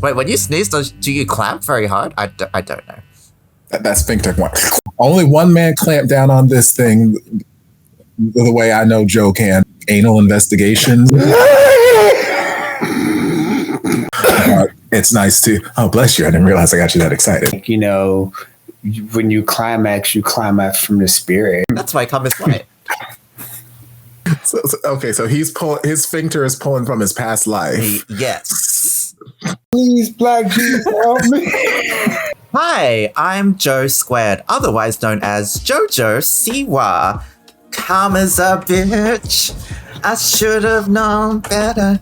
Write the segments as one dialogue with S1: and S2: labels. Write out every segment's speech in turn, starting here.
S1: Wait, when you sneeze, do you clamp very hard? I don't know.
S2: That sphincter one. Only one man clamped down on this thing the way I know Joe can. Anal investigations. It's nice to. Oh, bless you. I didn't realize I got you that excited.
S3: You know, when you climax from the spirit.
S1: That's why I come this way.
S2: So his sphincter is pulling from his past life.
S1: Yes.
S3: Please, Black Jesus, help me.
S1: Hi, I'm Joe Squared, otherwise known as Jojo Siwa. Calm as a bitch. I should have known better.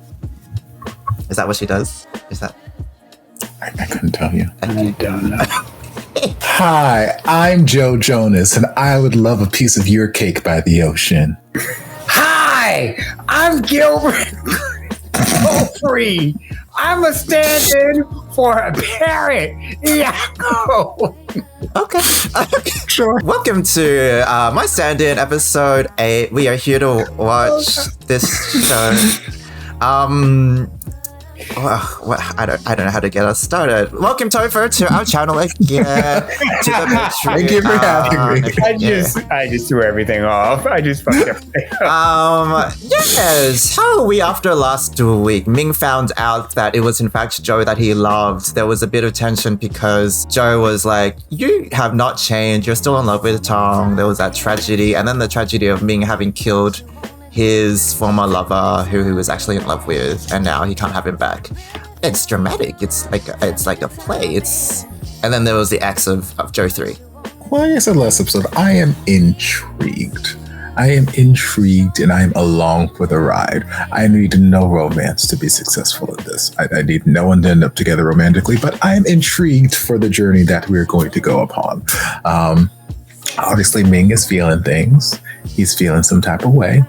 S1: Is that what she does? Is that?
S2: I couldn't tell you.
S3: I don't know.
S2: Hi, I'm Joe Jonas, and I would love a piece of your cake by the ocean.
S3: Hi, I'm Gilbert. Free. I'm a stand-in for a parrot. Yahoo!
S1: Okay.
S2: Sure.
S1: Welcome to my stand-in episode 8. We are here to watch this show. I don't know how to get us started. Welcome, Topher, to our channel again. To the
S2: Thank you for having me.
S3: I just threw everything off. I just fucked everything up.
S1: Yes. How are we after last week? Ming found out that it was in fact Joe that he loved. There was a bit of tension because Joe was like, "You have not changed. You're still in love with Tong." There was that tragedy, and then the tragedy of Ming having killed his former lover who he was actually in love with, and now he can't have him back. It's dramatic. It's like a play. And then there was the acts of Joe 3.
S2: Well, like I said last episode, I am intrigued. And I am along for the ride. I need no romance to be successful at this. I need no one to end up together romantically, but I am intrigued for the journey that we're going to go upon. Obviously, Ming is feeling things. He's feeling some type of way.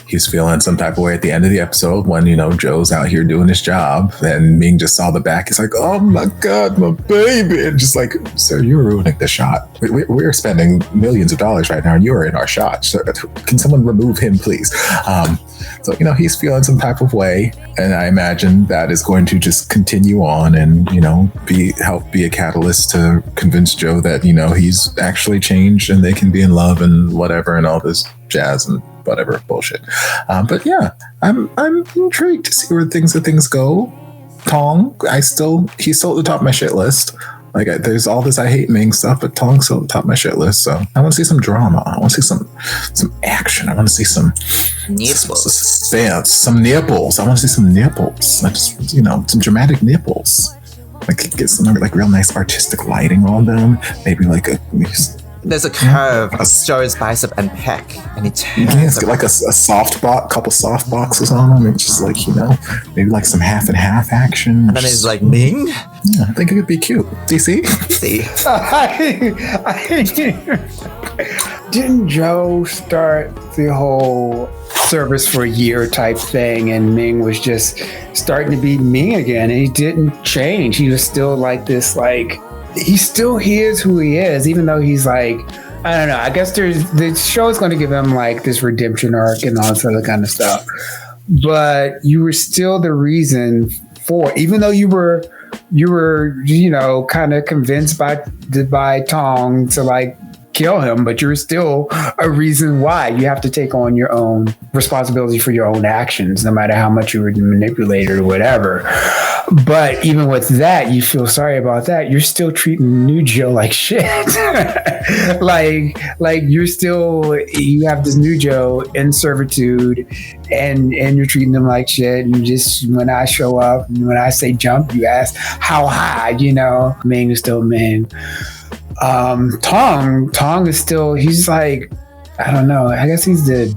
S2: He's feeling some type of way at the end of the episode when, Joe's out here doing his job and Ming just saw the back. He's like, "Oh my God, my baby." And just like, "Sir, you're ruining the shot. We're spending millions of dollars right now and you're in our shot. So can someone remove him, please?" So, he's feeling some type of way. And I imagine that is going to just continue on and, help be a catalyst to convince Joe that, he's actually changed and they can be in love and whatever and all this jazz and whatever bullshit. But yeah, I'm intrigued to see where things go. Tong, he's still at the top of my shit list. Like, there's all this I hate Ming stuff, but Tong's still at the top of my shit list. So I want to see some drama. I want to see some action. I want to see some suspense, some nipples. I want to see some nipples. I just, some dramatic nipples. Like, get some real nice artistic lighting on them. Maybe
S1: there's a curve of Joe's bicep and pec, and he turns
S2: get like a soft box, couple soft boxes on him, and just maybe some half and half action.
S1: And then he's like, "Ming."
S2: Yeah, I think it could be cute. DC.
S3: Didn't Joe start the whole service for a year type thing, and Ming was just starting to be Ming again, and he didn't change. He was still like this, he still is who he is, even though he's I don't know. I guess the show is going to give him this redemption arc and all this other kind of stuff. But you were still the reason for, even though you were kind of convinced by Tong to kill him, but you're still a reason why you have to take on your own responsibility for your own actions, no matter how much you were manipulated or whatever. But even with that, you feel sorry about that. You're still treating new Joe like shit. You have this new Joe in servitude, and you're treating them like shit. And just when I show up, and when I say jump, you ask how high. Ming is still Ming. Tong is still, he's I don't know, I guess he's the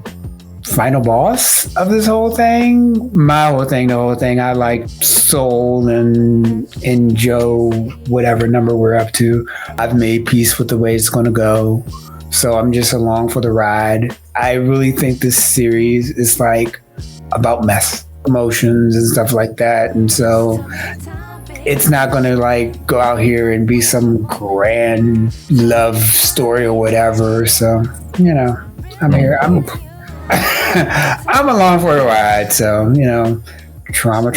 S3: final boss of this whole thing. The whole thing, I like Soul and Joe, whatever number we're up to. I've made peace with the way it's going to go. So I'm just along for the ride. I really think this series is about mess, emotions and stuff like that. And so it's not going to go out here and be some grand love story or whatever. So, I'm here. I'm along for the ride. So, trauma.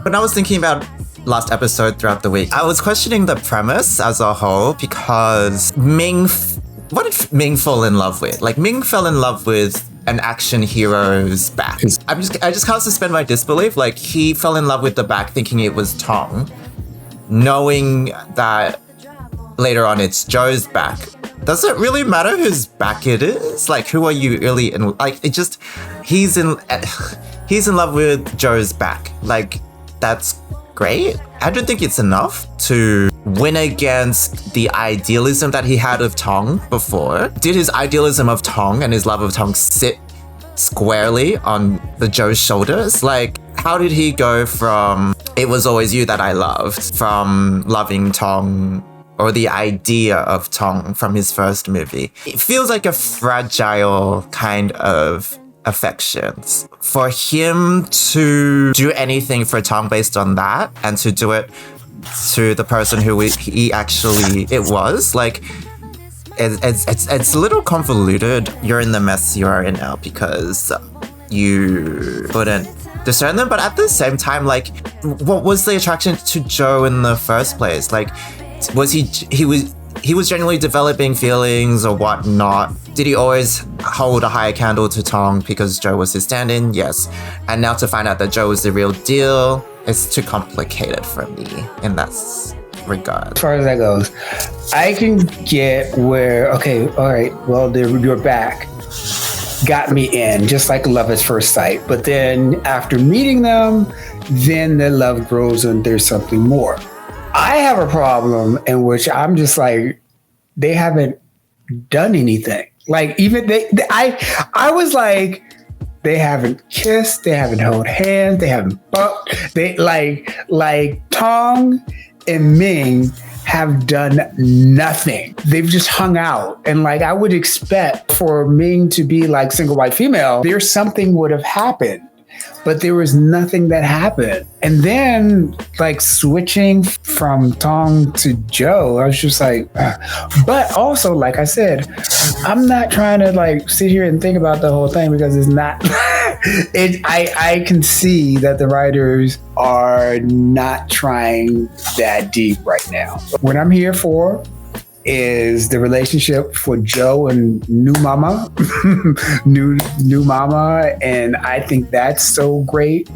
S1: But I was thinking about last episode throughout the week. I was questioning the premise as a whole because what did Ming fall in love with? Like, Ming fell in love with an action hero's back. I just can't suspend my disbelief. Like, he fell in love with the back thinking it was Tong, knowing that later on it's Joe's back. Does it really matter whose back it is? Like, who are you really in? Like, it just, he's in love with Joe's back. Like, that's great. I don't think it's enough to win against the idealism that he had of Tong before. Did his idealism of Tong and his love of Tong sit squarely on the Joe's shoulders? Like, how did he go from "it was always you that I loved," from loving Tong or the idea of Tong from his first movie? It feels like a fragile kind of affections. For him to do anything for Tong based on that and to do it to the person who he actually it was, like, it's a little convoluted. You're in the mess you are in now because you couldn't discern them, but at the same time, like, what was the attraction to Joe in the first place? Like, was he was genuinely developing feelings or whatnot? Did he always hold a higher candle to Tong because Joe was his stand-in? Yes. And now to find out that Joe was the real deal, it's too complicated for me in that regard.
S3: As far as that goes, I can get where, okay, all right, well, your back got me in, just like love at first sight. But then after meeting them, then the love grows and there's something more. I have a problem in which I'm just like, they haven't done anything. Like, even I was like, they haven't kissed, they haven't held hands, they haven't bumped. They like Tong and Ming have done nothing. They've just hung out. And like, I would expect for Ming to be like single white female, there's something would have happened. But there was nothing that happened. And then, like, switching from Tong to Joe, I was just like, but also, like I said, I'm not trying to like sit here and think about the whole thing because it's not, I can see that the writers are not trying that deep right now. What I'm here for is the relationship for Joe and new mama, new mama, and I think that's so great.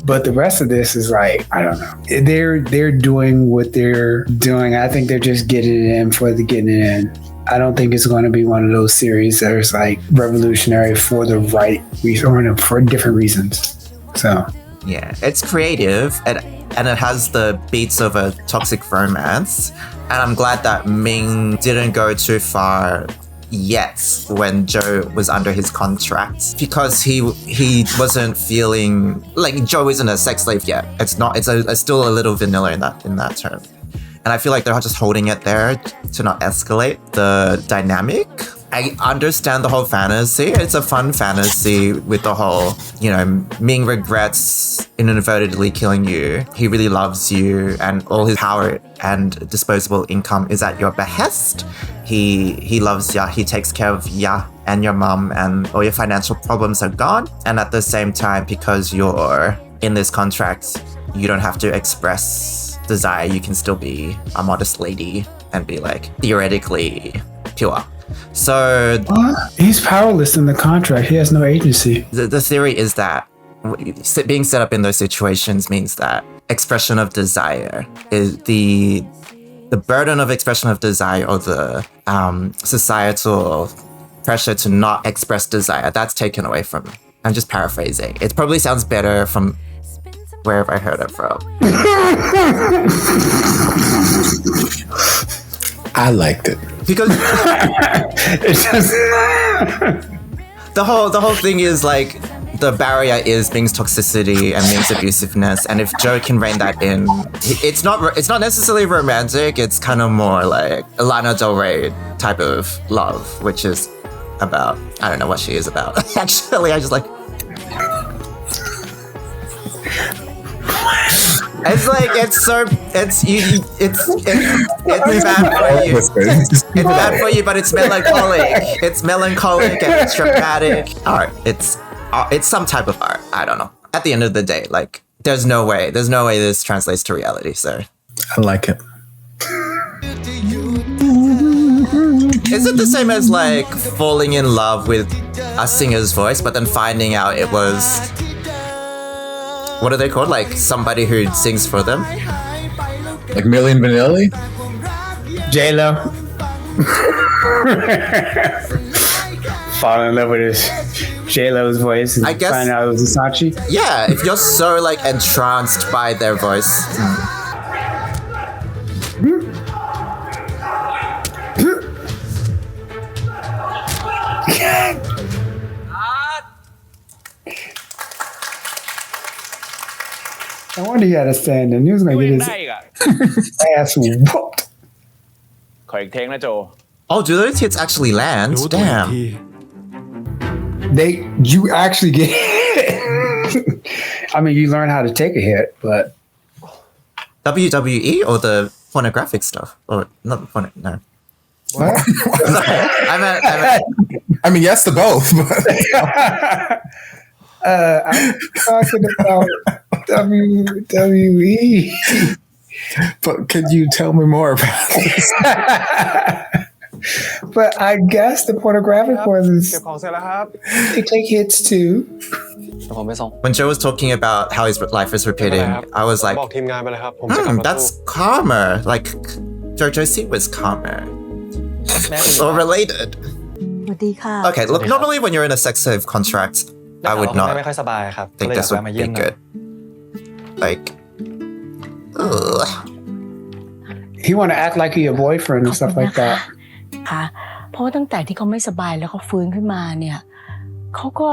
S3: But the rest of this is like, I don't know. They're doing what they're doing. I think they're just getting it in for the getting it in. I don't think it's going to be one of those series that is like revolutionary for the right reason or for different reasons. So
S1: yeah, it's creative and it has the beats of a toxic romance. And I'm glad that Ming didn't go too far yet when Joe was under his contract, because he wasn't feeling like Joe isn't a sex slave yet. It's still a little vanilla in that term. And I feel like they're just holding it there to not escalate the dynamic. I understand the whole fantasy. It's a fun fantasy with the whole, Ming regrets inadvertently killing you. He really loves you and all his power and disposable income is at your behest. He loves ya. He takes care of ya and your mom and all your financial problems are gone. And at the same time, because you're in this contract, you don't have to express desire. You can still be a modest lady and be like theoretically pure. So
S3: he's powerless in the contract. He has no agency.
S1: The theory is that being set up in those situations means that expression of desire is the burden of expression of desire, or the societal pressure to not express desire, that's taken away from him. I'm just paraphrasing. It probably sounds better from wherever I heard it from.
S2: I liked it.
S1: Because
S3: It's just
S1: the whole thing is like, the barrier is Ming's toxicity and Ming's abusiveness, and if Joe can rein that in, it's not necessarily romantic. It's kind of more like a Lana Del Rey type of love, which is about, I don't know what she is about. Actually, I just like. It's like, it's bad for you. It's bad for you, but it's melancholic. It's melancholic and it's dramatic art. It's some type of art. I don't know. At the end of the day, like, There's no way this translates to reality, so.
S2: I like it.
S1: Is it the same as like falling in love with a singer's voice, but then finding out it was, what are they called? Like somebody who sings for them?
S2: Like Million Vanilli?
S3: J-Lo. Fall in love with his J-Lo's voice and
S1: I guess-
S3: find out it was Versace.
S1: Yeah, if you're so like entranced by their voice.
S3: I wonder he had a stand-in. He was gonna get his
S4: ได้อีกอ่ะ
S3: ass whooped.
S4: ขออีกเทงนะโจ
S1: Oh, do those hits actually land?
S5: รู้ตัวอีก
S1: Damn.
S5: ที
S3: You actually get I mean, you learn how to take a hit, but
S1: WWE or the pornographic stuff? Or not porno, no.
S3: what?
S1: I meant
S2: I mean, yes to both. But
S3: I'm talking about WWE.
S2: but could you tell me more about this?
S3: But I guess the pornographic
S4: เก็บ
S3: ones,
S4: ของเสร็จแล้วครับ
S3: they take hits too.
S4: เดี๋ยวผมไปส่ง
S1: when Joe was talking about how his life is repeating, I was like,
S4: บอกทีมงานไปเลยครับ ผมจะกลับรถตู้
S1: that's calmer. Like Jojo C was calmer.
S4: แม่คุณ
S1: Or related.
S6: สวัสดีค่ะ
S1: Okay, look, normally when you're in a sex slave contract, I would
S4: แม่
S1: not
S4: ไม่ค่อยสบายครับ
S1: think
S4: ก็เลยอยา
S1: this
S4: กแวะ
S1: would
S4: มา
S1: be
S4: เยี่ยมหน่อย
S1: good. Like, ugh.
S3: He want to act like he a boyfriend
S6: ข
S3: and
S6: อบ
S3: stuff
S6: คุณ
S3: like
S6: นะคะ
S3: that.
S6: ค่ะ เพราะว่าตั้งแต่ที่เขาไม่สบายแล้วเขาฟื้นขึ้นมาเนี่ยเขาก็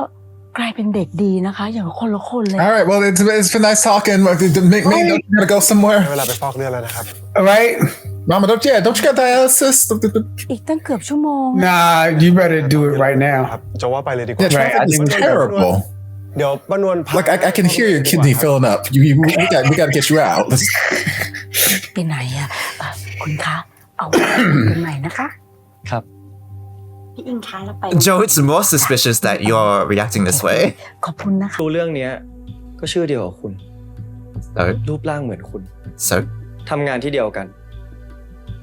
S6: กลายเป็นเด็กดีนะคะ อย่างคนละคนเลย
S2: All right. Well, it's been nice talking. Make don't you gotta go somewhere?
S4: เวลาไปฟอกเลือดแล้วนะครับ
S3: All right?
S2: Mama, don't you got dialysis?
S6: อีกตั้งเกือบชั่วโมง
S3: Nah, you better do it right now.
S4: ครับจะว่าไปเลยดีกว่า
S2: Yeah,
S3: Right, I
S2: traffic is
S3: think we-
S2: terrible.
S4: เดี๋ยวป้านวลพา
S2: Like I can hear your kidney filling up. We gotta get you out.
S6: ไปไหนอะคุณคะเอาไว้กันใหม่นะคะ
S4: ครับ
S6: พี่อิงคะแล้วไป
S1: Joe, it's more suspicious that you're reacting this way.
S6: ขอบคุณนะคะ
S7: รู้เรื่องเนี้ยก็ชื่อเดียวกับคุณ
S1: So,
S7: รูปร่างเหมือนคุณ
S1: so
S7: ทำงานที่เดียวกัน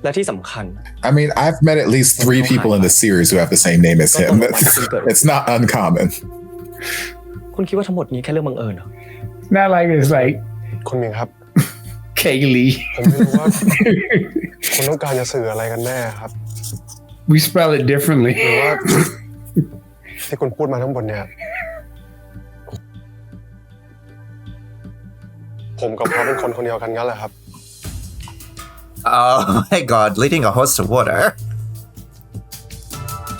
S7: และที่สำคัญ
S2: I mean, I've met at least 3 people in the series who have the same name as him. It's not uncommon.
S7: คุณคิดว่าทั้งหมดนี้แค่เรื่องบังเอิญเหรอ
S3: Not like it's like
S4: คุณมิงครับ
S3: Kaylee.
S4: ผมไม่รู้ว่า คุณต้องการจะสื่ออะไรกันแน่ครับ
S3: We spell it differently.
S4: หรือว่า ที่คุณพูดมาทั้งหมดเนี่ย ผมกับเขาเป็นคนคนเดียวกันงั้นแหละครับ
S1: oh my god, leading a horse to water.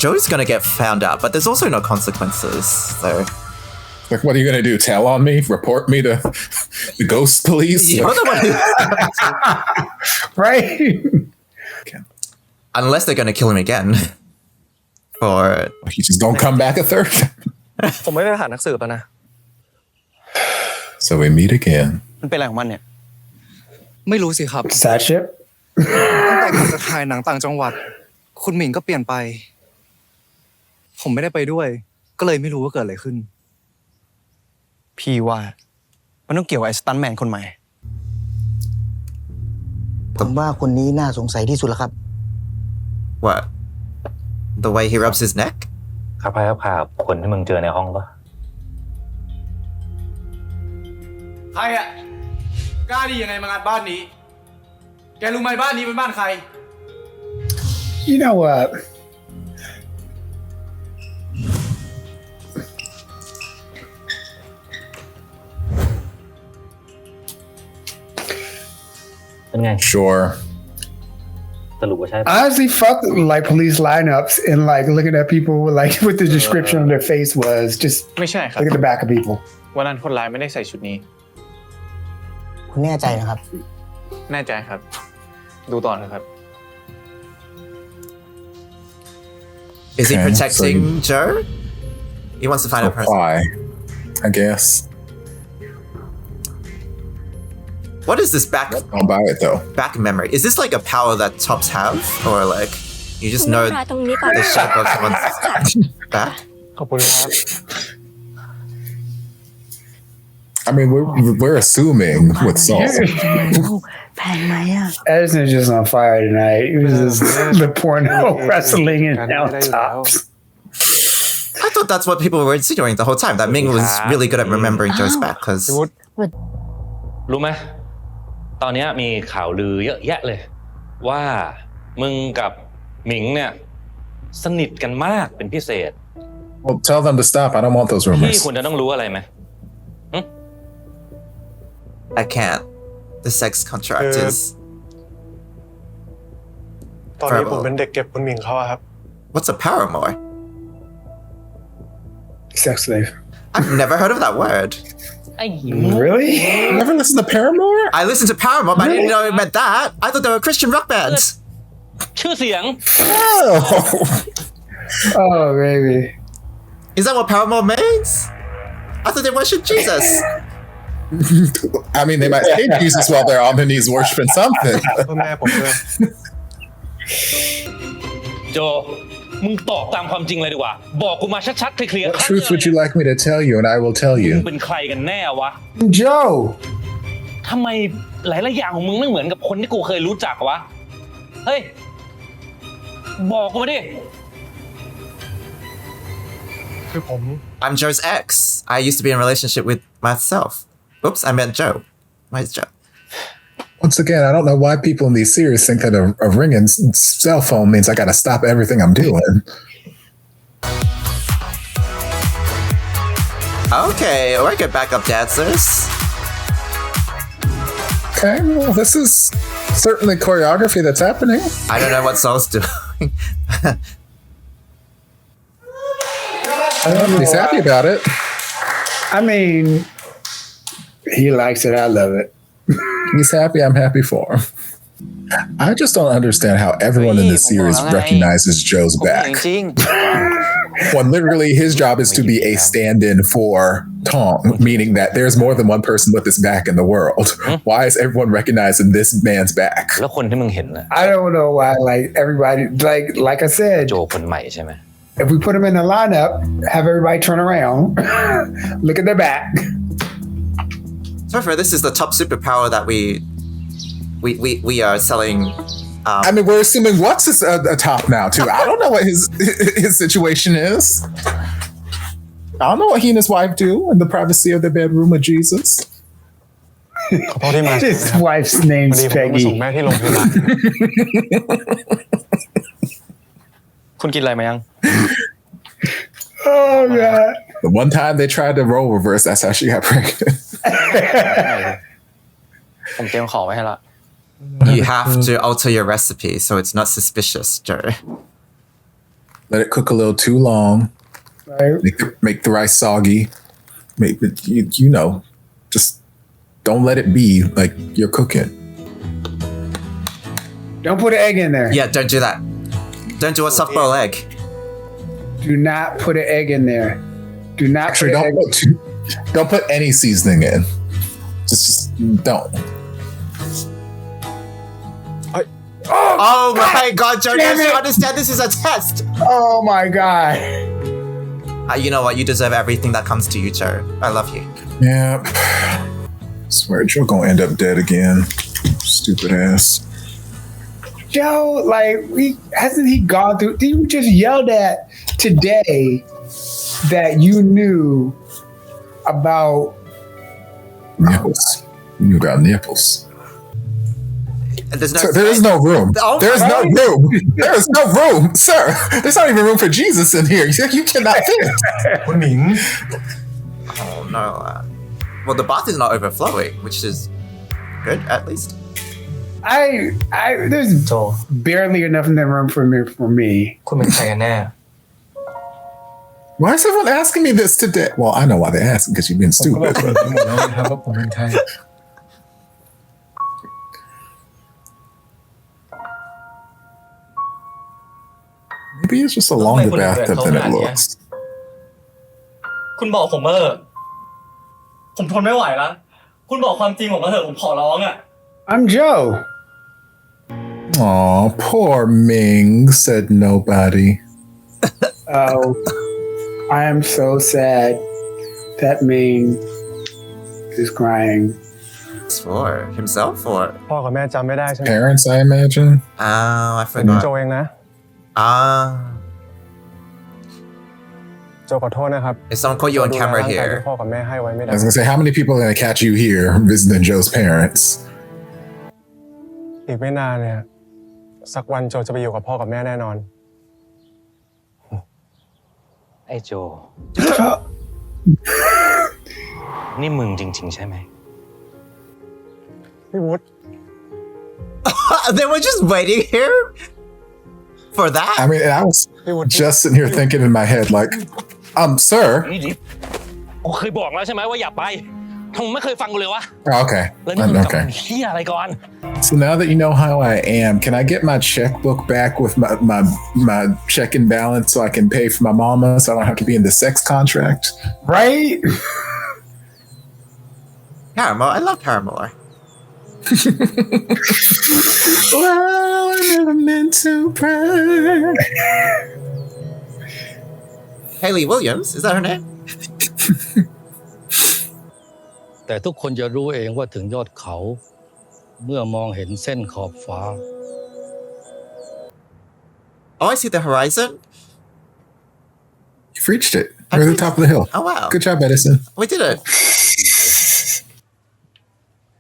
S1: Joe's gonna get found out, but there's also no consequences, so.
S2: Like, what are you gonna do? Tell on me? Report me to the ghost police?
S1: You're the one who.
S3: Right?
S1: Unless they're gonna kill him again. For.
S2: He just don't come back a third.
S7: ผมไม่ได้ไปหานักสืบแล้วนะ
S2: So we meet again.
S7: มันเป็นอะไรของมันเนี่ย
S5: ไม่รู้สิครับ
S3: Sad ship?
S5: ตั้งแต่กลับจากถ่ายหนังต่างจังหวัด คุณหมิงก็เปลี่ยนไป ผมไม่ได้ไปด้วย ก็เลยไม่รู้ว่าเกิดอะไรขึ้น
S7: พี่ว่า มันต้องเกี่ยวกับไอ้สตันแมนคนใหม่
S8: ผมว่าคนนี้น่าสงสัยที่สุดแล้วครับ
S1: What? The way he rubs his neck?
S9: ครับครับคนที่มึงเจอในห้องปะ
S5: ใครอะกล้าดียังไงมางานบ้านนี้ แกรู้ไหมบ้านนี้เป็นบ้านใคร
S3: You know what?
S2: Sure.
S9: สรุปว่าใช่
S3: Honestly, fuck like police lineups and like looking at people like what the description on their face was. Just
S4: ไม่ใช่ครับ
S3: look at the back of people.
S4: วันนั้นคนร้ายไม่ได้ใส่ชุดนี้
S8: คุณแน่ใจนะครับ
S4: แน่ใจครับ ดูต่อนะครับ
S1: Is he
S2: Okay,
S1: protecting
S2: so
S1: Joe? He wants to find a person.
S2: Why? I guess.
S1: What is this back
S2: Don't buy it though.
S1: memory? Is this like a power that tops have? Or like you just
S6: คุณ
S1: know
S6: ลูกค้าตรงนี้ก่อน
S1: the shape of someone's back?
S4: ขอบคุณครับ
S2: I mean, we're assuming with Saul.
S6: แพงไหมอ่ะ
S3: Edison is just on fire tonight. It was just the porno wrestling and now tops.
S1: I thought that's what people were insinuating the whole time. That Ming was really good at remembering Joe's back because
S9: รู้ไหมตอนเนี้ยมีข่าวลือเยอะแยะเลย ว่ามึงกับหมิงเนี่ยสนิทกันมากเป็นพิเศษ
S2: Well, tell them to stop. I don't want those
S9: พี่
S2: rumors.
S9: ควรจะต้องรู้อะไรไหม
S1: I can't. The sex contract is
S4: ตอนนี้ผมเป็นเด็กเก็บคุณหมิงเขาอะครับ
S1: what's a paramour?
S3: Sex slave.
S1: I've never heard of that word.
S3: Really?
S2: You never listen to Paramore?
S1: I listened to Paramore, but I didn't know it meant that. I thought they were Christian rock bands.
S9: ชื่อเสียง
S2: Oh.
S3: Oh, baby.
S1: Is that what Paramore means? I thought they worship Jesus.
S2: I mean, they might hate Jesus while they're on their knees worshiping something.
S4: เพื่อแม่ผมด้วย
S9: โจมึงตอบตามความจริงเลยดีกว่า บอกกูมาชัดๆเคลียร์
S2: What truth would you like me to tell you, and I will tell
S9: มึ
S2: you.
S9: งเป็นใครกันแน่วะ
S3: Joe.
S9: ทำไมหลายๆอย่างของมึงไม่เหมือนกับคนที่กูเคยรู้จักวะ เฮ้ย บอกกูมาดิ
S4: คือผม
S1: I'm Joe's ex. I used to be in a relationship with myself. Oops, I meant Joe. Where's Joe?
S2: Once again, I don't know why people in these series think that a ringing cell phone means I got to stop everything I'm doing.
S1: Okay, we're good backup dancers.
S2: Okay, well, this is certainly choreography that's happening.
S1: I don't know what Saul's doing.
S2: He's happy about it.
S3: I mean, he likes it. I love it.
S2: He's happy. I'm happy for him. I just don't understand how everyone in this series recognizes Joe's back. When literally his job is to be a stand-in for Tong, meaning that there's more than one person with his back in the world. Why is everyone recognizing this man's back?
S9: แล้วคนที่มึงเห็นน่ะ
S3: I don't know why. Like everybody, like I said,
S9: โจคนใหม่ใช่ไหม
S3: if we put him in the lineup, have everybody turn around, look at their back.
S1: Topher, this is the top superpower that we are selling.
S2: I mean, we're assuming what's a top now too. I don't know what his situation is. I don't know what he and his wife do in the privacy of the bedroom with Jesus.
S4: ขอโทษที่มา
S3: His wife's
S4: พอ
S3: name's
S4: ดีผมต้องไปส่ง
S3: Peggy.
S4: แม่ที่โรงพยาบาล
S7: คุณกินอะไรมายัง
S3: Oh god.
S2: The one time they tried to role reverse, that's how she got pregnant.
S7: ผมเตรียมของไว้ให้ละ
S1: You have to alter your recipe so it's not suspicious, Joe.
S2: Let it cook a little too long.
S3: Right.
S2: Make the rice soggy. Make it, you know, just don't let it be like you're cooking.
S3: Don't put an egg in there.
S1: Yeah, don't do that. Don't do a soft boiled egg.
S3: Do not put an egg in there. Do not
S2: Actually,
S3: put an egg.
S2: don't put any seasoning in. Just don't.
S1: Oh my god, Joe,
S3: Damn
S1: don't you
S3: it.
S1: understand this is a test?
S3: Oh my god.
S1: You know what? You deserve everything that comes to you, Joe. I love you.
S2: Yeah. Swear Joe gonna end up dead again. Stupid ass.
S3: Joe, like, hasn't he gone through? Did you just yelled at today that you knew about
S2: Nipples. You knew about nipples.
S1: There's no.
S2: Sir, there is no room.
S1: Oh,
S2: There's no room. There is no room, sir. There's not even room for Jesus in here. You cannot fit.
S4: คุณหมิง
S1: Oh no. Well, the bath is not overflowing, which is good at least.
S3: There's
S7: โจ
S3: barely enough in the room for me.
S7: คุณเป็นใครกันแน่
S2: Why is everyone asking me this today? Well, I know why they're asking because you've been
S4: ก็บอก
S2: stupid.
S4: คุณหมดแล้วนะครับว่าผมเป็นใคร
S2: Maybe it's just a longer bathtub than it looks.
S7: คุณบอกผมมาเถอะผมทนไม่ไหวแล้ว คุณบอกความจริงผมมาเถอะผมขอร้องอ่ะ
S3: I'm Joe.
S2: Aw, poor Ming, said nobody.
S3: Oh, I am so sad. That means Just crying.
S1: It's for himself or
S4: พ่อกับแม่จำไม่ได้ใช่ไหม
S2: Parents, I imagine.
S1: I
S4: เป็นโจ
S1: forgot.
S4: เองนะ โจขอโทษนะครับ
S1: Is someone call you on
S4: ดูแล
S1: camera
S4: ร่างกายที่
S1: here?
S4: พ่อกับแม่ให้ไว้ไม่ได้
S2: I was gonna say, how many people are gonna catch you here visiting Joe's parents?
S4: อีกไม่นานเนี่ย สักวันโจจะไปอยู่กับพ่อกับแม่แน่นอน
S9: ไอ้โจ นี่มึงจริงๆใช่ไหม
S4: พี่วุฒิ
S1: They were just waiting here for that.
S2: I mean, and I was just sitting here thinking in my head, like, sir.
S9: นี่ดิกูเคยบอกแล้วใช่ไหมว่าอย่าไปทำไมไม่เคยฟังกูเลยวะ
S2: Oh, okay.
S9: แล้วนี่มึงกลับ
S2: Okay.
S9: มาเฮียอะไรก่อน
S2: So now that you know how I am, can I get my checkbook back with my checking balance so I can pay for my mama so I don't have to be in the sex contract?
S3: Right?
S1: Paramore, I love Paramore.
S2: Well, I never meant to brag.
S1: Hayley Williams, is that her name?
S10: แต่ทุกคนจะรู้เองว่าถึงยอดเขา เมื่อมองเห็นเส้นขอบฟ้า
S1: Oh, I see the horizon.
S2: You've reached it. We're at the top of the hill.
S1: Oh, wow.
S2: Good job, Edison.
S1: We did it.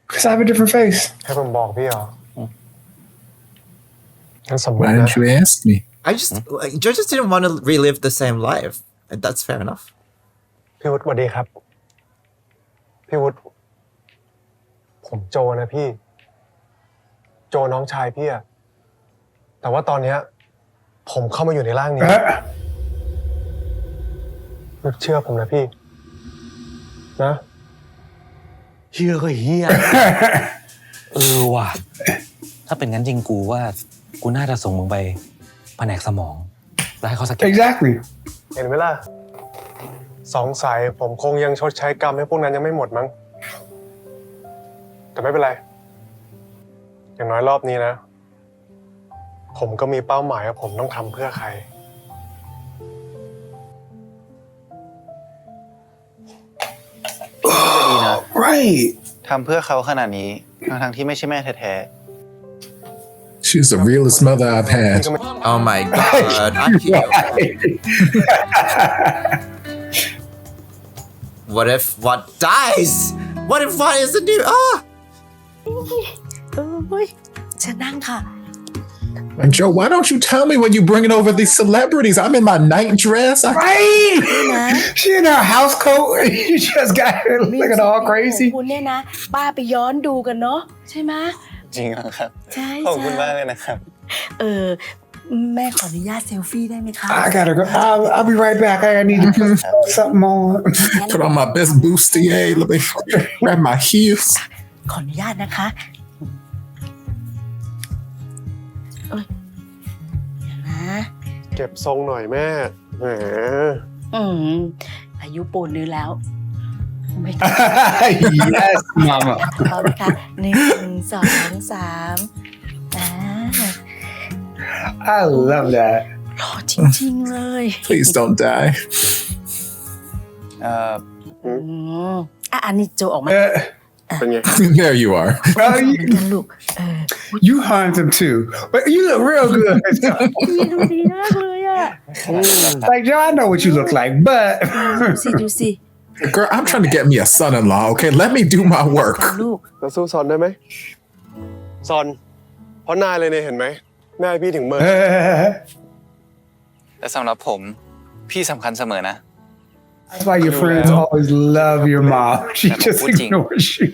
S3: Because I have a different face.
S4: ให้ผมบอกพี่เหรองั้นสมมติ
S2: Why
S4: นะ
S2: didn't you ask me?
S1: Joe just didn't want to relive the same life. And that's fair enough.
S4: พี่วุฒิสวัสดีครับ พี่วุฒิผมโจนะพี่ โจน้องชายพี่อะแต่ว่าตอนเนี้ยผมเข้ามาอยู่ในร่างนี้เชื่อผมนะพี่ นะ
S9: เฮียก็เฮีย ว่ะ ถ้าเป็นงั้นจริงกูว่ากูน่าจะส่งมึงไปแผนกสมองแล้วให้เขาสแกน
S3: Exactly.
S4: เห็นไหมล่ะสงสัยผมคงยังชดใช้กรรมให้พวกนั้นยังไม่หมดมั้ง แต่ไม่เป็นไร อย่างน้อยรอบนี้นะ ผมก็มีเป้าหมายว่าผมต้องทำเพื่อใคร
S11: ดีนะ
S3: Right.
S11: ทำเพื่อเขาขนาดนี้ทั้งที่ไม่ใช่แม่แท้
S2: She's the realest mother I've had.
S1: Oh my god. I can't. What if what dies? What if what is the new? Ah!
S6: ฉันนั่งค่ะ
S2: And Joe, why don't you tell me when you bringing over these celebrities? I'm in my night dress.
S3: Right? She in her house coat. You just got her looking all crazy.
S6: คุณเนี่ยนะ ป้าไปย้อนดูกันเนาะใช่ไหม
S11: ๆจริงเหรอครับ
S6: ใช่
S11: ขอบคุณมากเลยนะครับ
S6: แม่ขออนุญาตเซลฟี่ได้ไหมคะ
S3: I gotta go. I'll be right back. I need to put something on.
S2: Put on my best bustier. Let me grab my heels.
S6: ขออนุญาตนะคะนะ
S4: เก็บทรงหน่อยแม่ แหม
S6: อายุปูนนี้แล้ว ไม่
S3: Yes, mama.
S6: พร้อมนะคะ1 2 3I
S3: love that.
S6: หล่อจริงๆเลย
S2: Please don't die.
S6: อันนี้โจออกมา
S4: เป็นไง
S2: There you are.
S3: Well,
S6: กันลูก
S3: you harmed him too. But you look real good.
S6: พี่ดูดีมากเลยอะ
S3: Like, Joe, I know what you look like, but
S6: ดูสิ
S2: Girl, I'm trying to get me a son-in-law, okay? Let me do my work.
S6: ลูก
S4: เราสู้ซอนได้ไหมซอน เพราะนายเลยเนี่ยเห็นไหม แม่พี่ถึงเมิน
S11: แต่สำหรับผมพี่สำคัญเสมอนะ
S3: that's why your friends always love your mom. She just ignores you.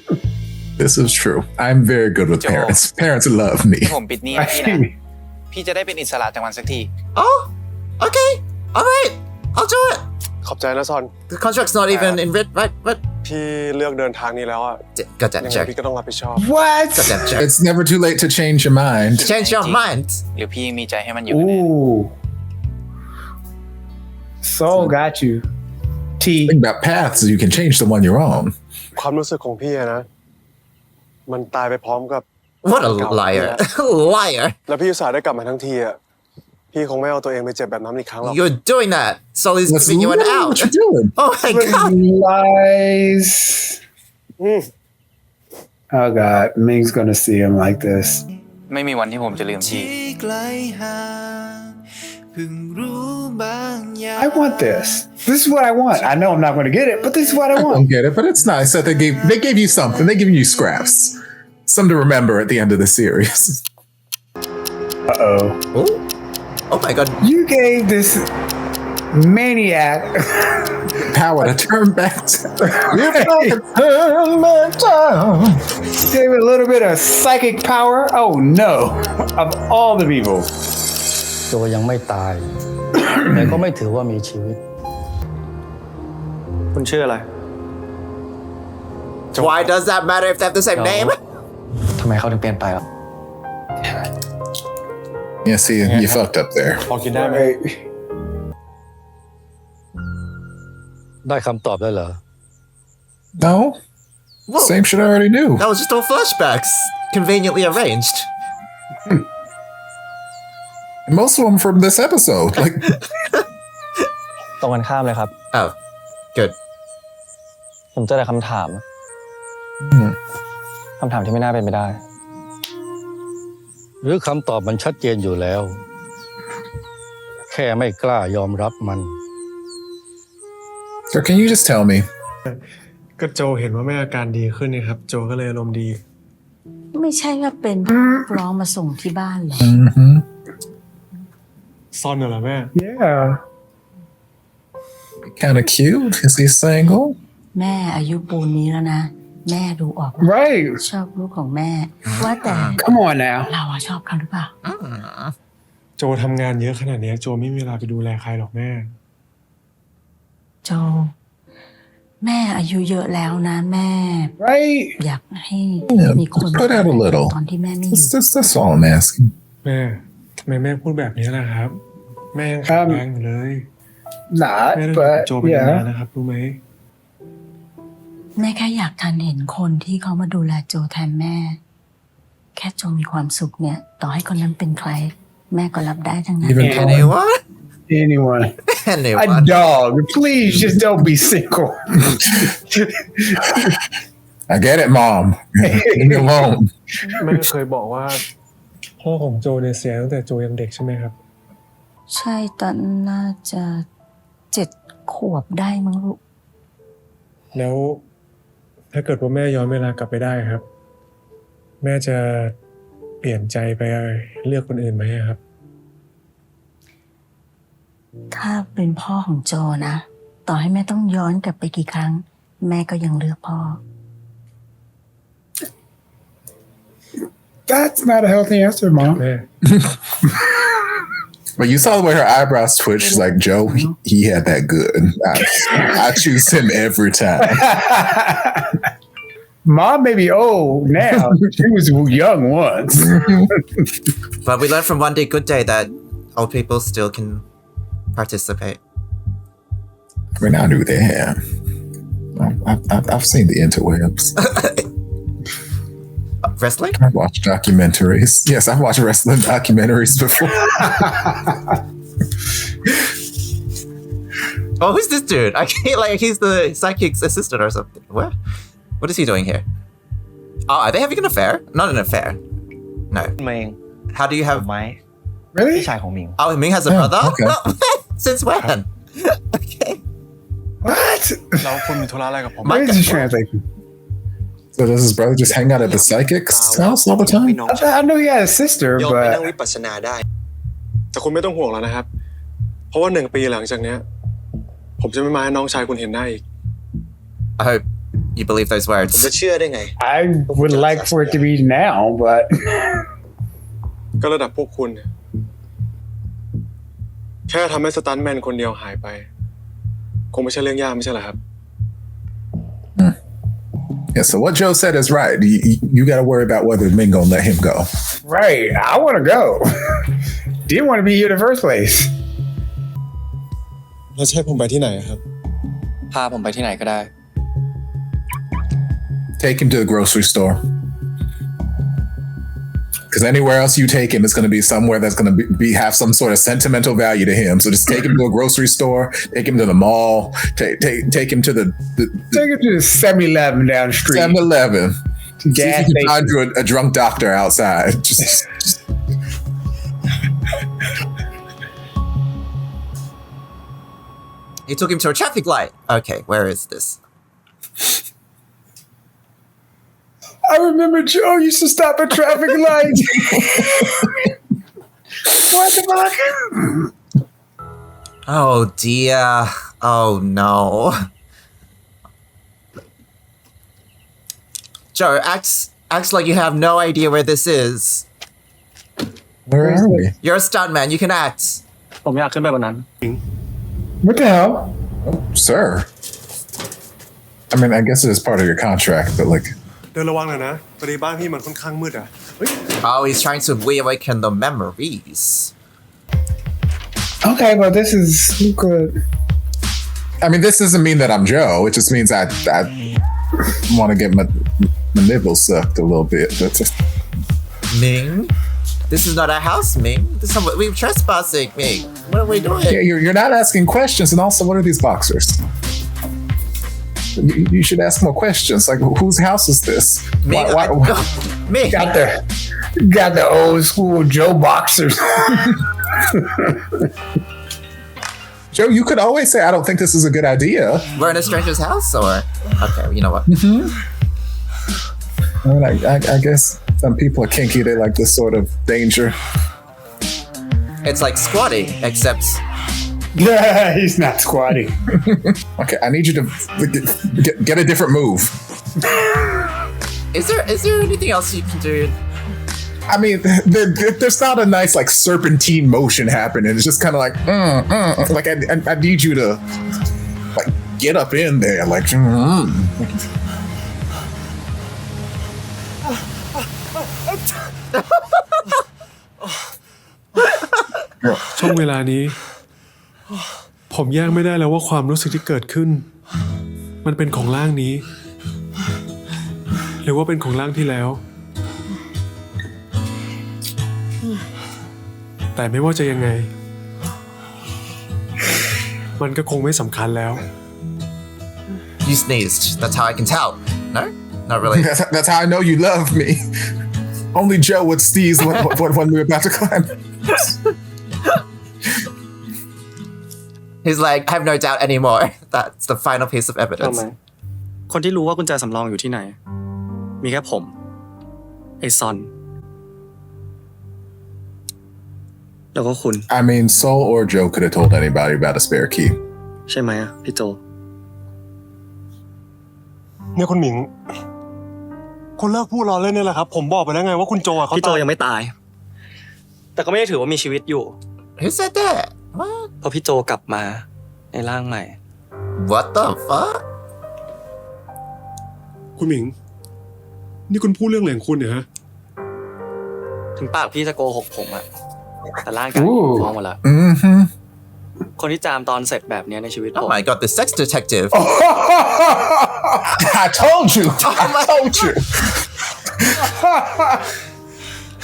S2: This is true. I'm very good with parents. Parents love me.
S11: ที่ผมปิดหนี้ให้พี่นะ พี่จะได้เป็นอิสระจากมันสักที
S1: Oh, okay. All right. I'll do it.
S4: ขอบใจนะซอน
S1: The contract's not even in red, right? What?
S4: พี่เลือกเดินทางนี้แล้วอ่ะ
S1: Got
S4: ยัง
S1: that
S4: ไง
S1: check.
S4: พี่ก็ต้องรับผิดชอบ
S3: What?
S1: Got that check.
S2: It's never too late to change your mind.
S1: Change your mind.
S11: หรือพี่มีใจให้มันอยู่กันแน่
S3: Ooh. Soul got you. T.
S2: Think about paths so you can change the one you're on.
S4: ความรู้สึกของพี่อะนะ มันตายไปพร้อมกับ
S1: What a liar. Liar.
S4: แล้วพี่อุตส่าห์ได้กลับมาทั้งทีอ่ะ พี่คงไม่เอาตัวเองไปเจ็บแบบนั้นอีกครั้งหรอก
S1: You're doing that. So he's
S2: That's
S1: giving you an
S2: literally
S1: out.
S2: what you're doing.
S1: Oh my god.
S3: Lies. Oh God, Ming's gonna see him like this.
S11: ไม่มีวันที่ผมจะลืมพี่
S3: I want this. This is what I want. I know I'm not going to get it, but this is what I
S2: I
S3: want.
S2: don't get it, but it's nice that they gave you something. They giving you scraps, something to remember at the end of the series.
S3: Uh-oh.
S1: Oh my god.
S3: You gave this maniac
S2: Power to turn back time. Turn back time.
S3: gave it a little bit of psychic power. Oh no. Of all the people.
S10: โจยังไม่ตาย แต่ก็ไม่ถือว่ามีชีวิต
S4: คุณชื่ออะไร
S1: Why does that matter if they have the same name?
S11: ทำไมเขาถึงเปลี่ยนไปอ่ะ
S2: Yeah, see, you fucked up there.
S4: พอกินได้ไหม
S10: ได้คำตอบได้เหรอ
S2: No,
S1: Whoa.
S2: same shit I already knew.
S1: That was just all flashbacks. Conveniently arranged.
S2: Most of them from this episode. Like,
S12: ตรงกันข้ามเลยครับ
S1: Oh, good.
S12: ผมเจอแต่คำถาม คำถามที่ไม่น่าเป็นไปได้
S10: หรือคำตอบมันชัดเจนอยู่แล้ว แค่ไม่กล้ายอมรับมัน
S2: so can you just tell me?
S4: ก็โจเห็นว่าแม่อาการดีขึ้นนี่ครับ โจก็เลยอารมณ์ดี
S6: ไม่ใช่ว่าเป็นร้องมาส่งที่บ้านเหรอ
S2: Mm-hmm.
S4: ซ่อนเหรอแม่
S3: Yeah.
S2: Kind of cute. Is he single?
S6: แม่อายุปูนนี้แล้วนะ แม่ดูออกว่า
S3: Right.
S6: ชอบลูกของแม่ ว่าแต่
S3: Come on now.
S6: เราอะชอบเขาหรือเปล่า
S4: โจทำงานเยอะขนาดนี้โจไม่มีเวลาไปดูแลใครหรอกแม่
S6: โจ แม่อายุเยอะแล้วนะแม่
S3: Right.
S6: อยากให้
S2: Yeah,
S6: มีคน
S2: put out a little.
S6: ตอนที่แม่ไม่อยู่
S2: That's all I'm asking.
S4: แม่ทำไมแม่พูดแบบนี้ล่ะครับ แม่ยังแข็งแรงอยู่เลย
S3: Not,
S4: แม่ต้องอยู่กับ
S3: but
S4: โจไปนาน
S3: yeah.
S4: ๆนะครับรู้ไหม
S6: แม่แค่อยากทันเห็นคนที่เขามาดูแลโจแทนแม่ แค่โจมีความสุขเนี่ย ต่อให้คนนั้นเป็นใคร แม่ก็รับได้ทั้งนั้น
S2: Even Colin?
S1: Anyone?
S3: Anyone. A
S1: Anyone?
S3: dog. Please just don't be single.
S2: I get it, Mom. Leave me alone.
S4: แม่เคยบอกว่า พ่อของโจเนี่ยเสียตั้งแต่โจยังเด็กใช่ไหมครับ
S6: ใช่ตอนน่าจะ7 ขวบได้มั้งลูก
S4: แล้วถ้าเกิดว่าแม่ย้อนเวลากลับไปได้ครับ แม่จะเปลี่ยนใจไปเลือกคนอื่นไหมครับ
S6: ถ้าเป็นพ่อของโจนะ ต่อให้แม่ต้องย้อนกลับไปกี่ครั้ง แม่ก็ยังเลือกพ่อ
S3: That's not a healthy answer, Mom.
S4: แม่
S2: But you saw the way her eyebrows twitched. She's like, Joe, he had that good. I choose him every time.
S3: Mom may be old now. She was young once.
S1: But we learned from One Day Good Day that old people still can participate.
S2: I mean, I knew they had. I've seen the interwebs.
S1: Wrestling?
S2: I've watched documentaries. Yes, I've watched wrestling documentaries before.
S1: Oh, who's this dude? I can't, like, he's the psychic's assistant or something. What? What is he doing here? Oh, are they having an affair? Not an affair. No.
S12: มาเอง
S1: How do you have...
S12: ไม้
S3: Really?
S12: พี่ชายของมิง
S1: Oh, Ming has a
S2: Oh,
S1: brother?
S2: okay.
S1: Well, since when? Okay.
S3: What?
S4: แล้วคุณมีธุระอะไรกับผม
S3: Where is this translation?
S2: So does his brother just hang out at the psychic's house all the time?
S3: I know he had a sister,
S13: ยอมไปนั่ง
S3: but
S13: วิปัสสนาได้
S4: แต่คุณไม่ต้องห่วงแล้วนะครับ เพราะว่า1 ปีหลังจากเนี้ย ผมจะไม่มาให้น้องชายคุณเห็นหน้าอีก
S1: I hope you believe those
S13: ผม
S1: words.
S13: จะเชื่อได้ไง
S3: I would like for it to be now, but
S4: ก็ระดับพวกคุณเนี่ยแค่ทำให้สตันท์แมนคนเดียวหายไป คงไม่ใช่เรื่องยากไม่ใช่เหรอครับ
S2: Yeah, so what Joe said is right. You got to worry about whether Ming gonna let him go.
S3: right, I want to go. Didn't want to be here in the first place.
S4: แล้วจะให้ผมไปที่ไหนครับ
S11: พาผมไปที่ไหนก็ได้
S2: Take him to the grocery store. because anywhere else you take him is going to be somewhere that's going to have some sort of sentimental value to him. So just take him to a grocery store, take him to the mall, take him to the
S3: take him to the 7-Eleven down the street.
S2: 7-Eleven. See if
S3: Gas
S2: you can find
S3: station.
S2: you a drunk doctor outside.
S1: He took him to a traffic light. Okay, where is this?
S3: I remember Joe used to stop at traffic lights. What the fuck?
S1: Oh dear. Oh no. Joe, acts like you have no idea where this is.
S2: Where are we?
S1: You're a stuntman, you can act.
S7: ผมอยากขึ้นไปบนนั้น
S3: What the hell?
S2: Sir. I mean, I guess it is part of your contract, but like...
S4: เดินระวังหน่อยนะพอดีบ้านพี่มันค่อนข้างมืดอ่ะ
S1: Oh, he's trying to reawaken the memories.
S3: Okay, well, this is good.
S2: I mean, this doesn't mean that I'm Joe. It just means I want to get my nipples sucked a little bit. That's just...
S1: Ming? This is not our house, Ming. We're trespassing, Ming. What are we doing?
S2: Yeah, you're not asking questions. And also, what are these boxers? You should ask more questions. Like, whose house is this?
S1: Ming, Ming.
S3: Got the old school Joe boxers.
S2: Joe, you could always say, I don't think this is a good idea.
S1: We're in a stranger's house, or? Okay, you know what?
S2: I mean, I guess some people are kinky. They like this sort of danger.
S1: It's like squatting, except...
S3: Yeah, he's not squatting.
S2: Okay, I need you to get a different move.
S1: Is there anything else you can do?
S2: I mean, there's not a nice like serpentine motion happening. It's just kind of like, like I need you to like get up in there, like.
S4: ช่วงเวลานี้ ผมแยกไม่ได้แล้วว่าความรู้สึกที่เกิดขึ้น มันเป็นของร่างนี้ หรือว่าเป็นของร่างที่แล้ว แต่ไม่ว่าจะยังไง มันก็คงไม่สำคัญแล้ว
S1: You sneezed. That's how I can tell. No? Not really.
S2: That's how I know you love me. Only Joe would sneeze when we were about to climb.
S1: He's like, I have no doubt anymore. That's the final piece of
S7: ทำ
S1: evidence.
S7: ไมคนที่รู้ว่ากุญแจสำรองอยู่ที่ไหน มีแค่ผม ไอซอน แล้วก็คุณ
S2: I mean, Sol or Joe could have told anybody about a spare key.
S7: ใช่ไหมอะพี่โจ
S4: เนี่ยคุณหมิง คนเลิกพูดล้อเล่นนี่แหละครับ ผมบอกไปแล้วไงว่าคุณโจเขา
S7: พี่โจยังไม่ตาย แต่ก็ไม่ได้ถือว่ามีชีวิตอยู่
S1: Who said that? What?
S7: เพราะพี่โจกลับมาในร่างใหม่
S1: What the fuck?
S4: คุณหมิง นี่คุณพูดเรื่องอะไรของคุณเนี่ยฮะ
S7: ถึงปากพี่จะโกหกผมอะแต่ร่างกายฟ้องหมดแล้ว คนที่จามตอนเสร็จแบบนี้ในชีวิตผม
S1: Oh my god, the sex detective.
S2: I told you. I told you.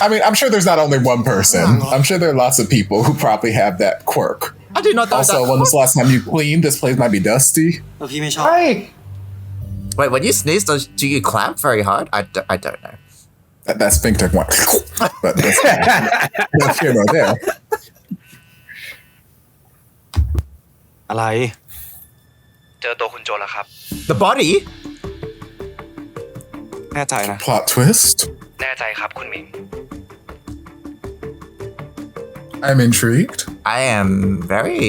S2: I mean, I'm sure there's not only one person. I'm sure there are lots of people who probably have that quirk.
S1: I did not know
S2: Also,
S1: that.
S2: when was the last time you cleaned? This place might be dusty.
S7: แล้วพี่ไม่ชอบ
S1: Wait, when you sneeze, do you clamp very hard? I don't know.
S2: That sphincter went. But that's here nor there.
S7: อะไร เจอตัวคุณโจแล้วครับ
S1: The body?
S7: แน่ใจนะ
S2: Plot twist.
S7: แน่ใจครับคุณหมิง
S2: I'm intrigued.
S1: I am very...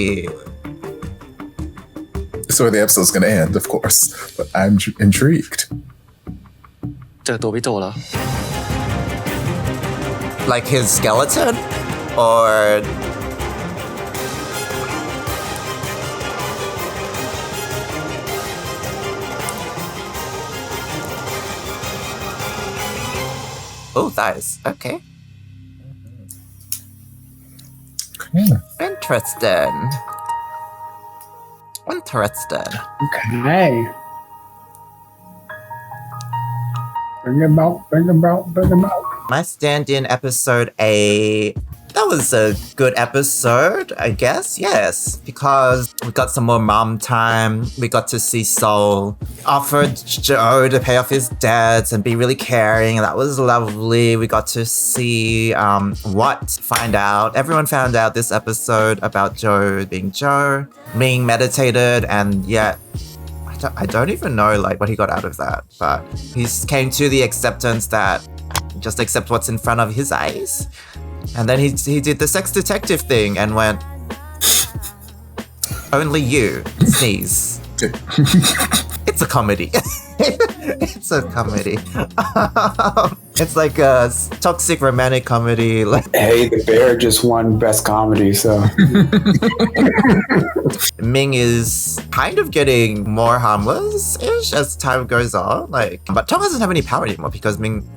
S2: That's where the episode's gonna end, of course. But I'm intrigued.
S7: เจอตัวพี่โจแล้ว
S1: Like his skeleton? Or... Oh, thighs. Okay. Interesting. Interesting.
S3: Okay. Bring him out, bring him out, bring him out.
S1: My stand-in episode 8. That was a good episode, I guess. Yes, because we got some more mom time. We got to see Soul offer Joe to pay off his debts and be really caring. That was lovely. We got to see find out. Everyone found out this episode about Joe being Joe. Ming meditated, and yet I don't even know like what he got out of that. But he came to the acceptance that just accept what's in front of his eyes. And then he did the sex detective thing and went, only you sneeze. It's a comedy. It's a comedy. It's like a toxic romantic comedy.
S3: Hey, The Bear just won Best Comedy, so.
S1: Ming is kind of getting more harmless-ish as time goes on. But Tong doesn't have any power anymore because Ming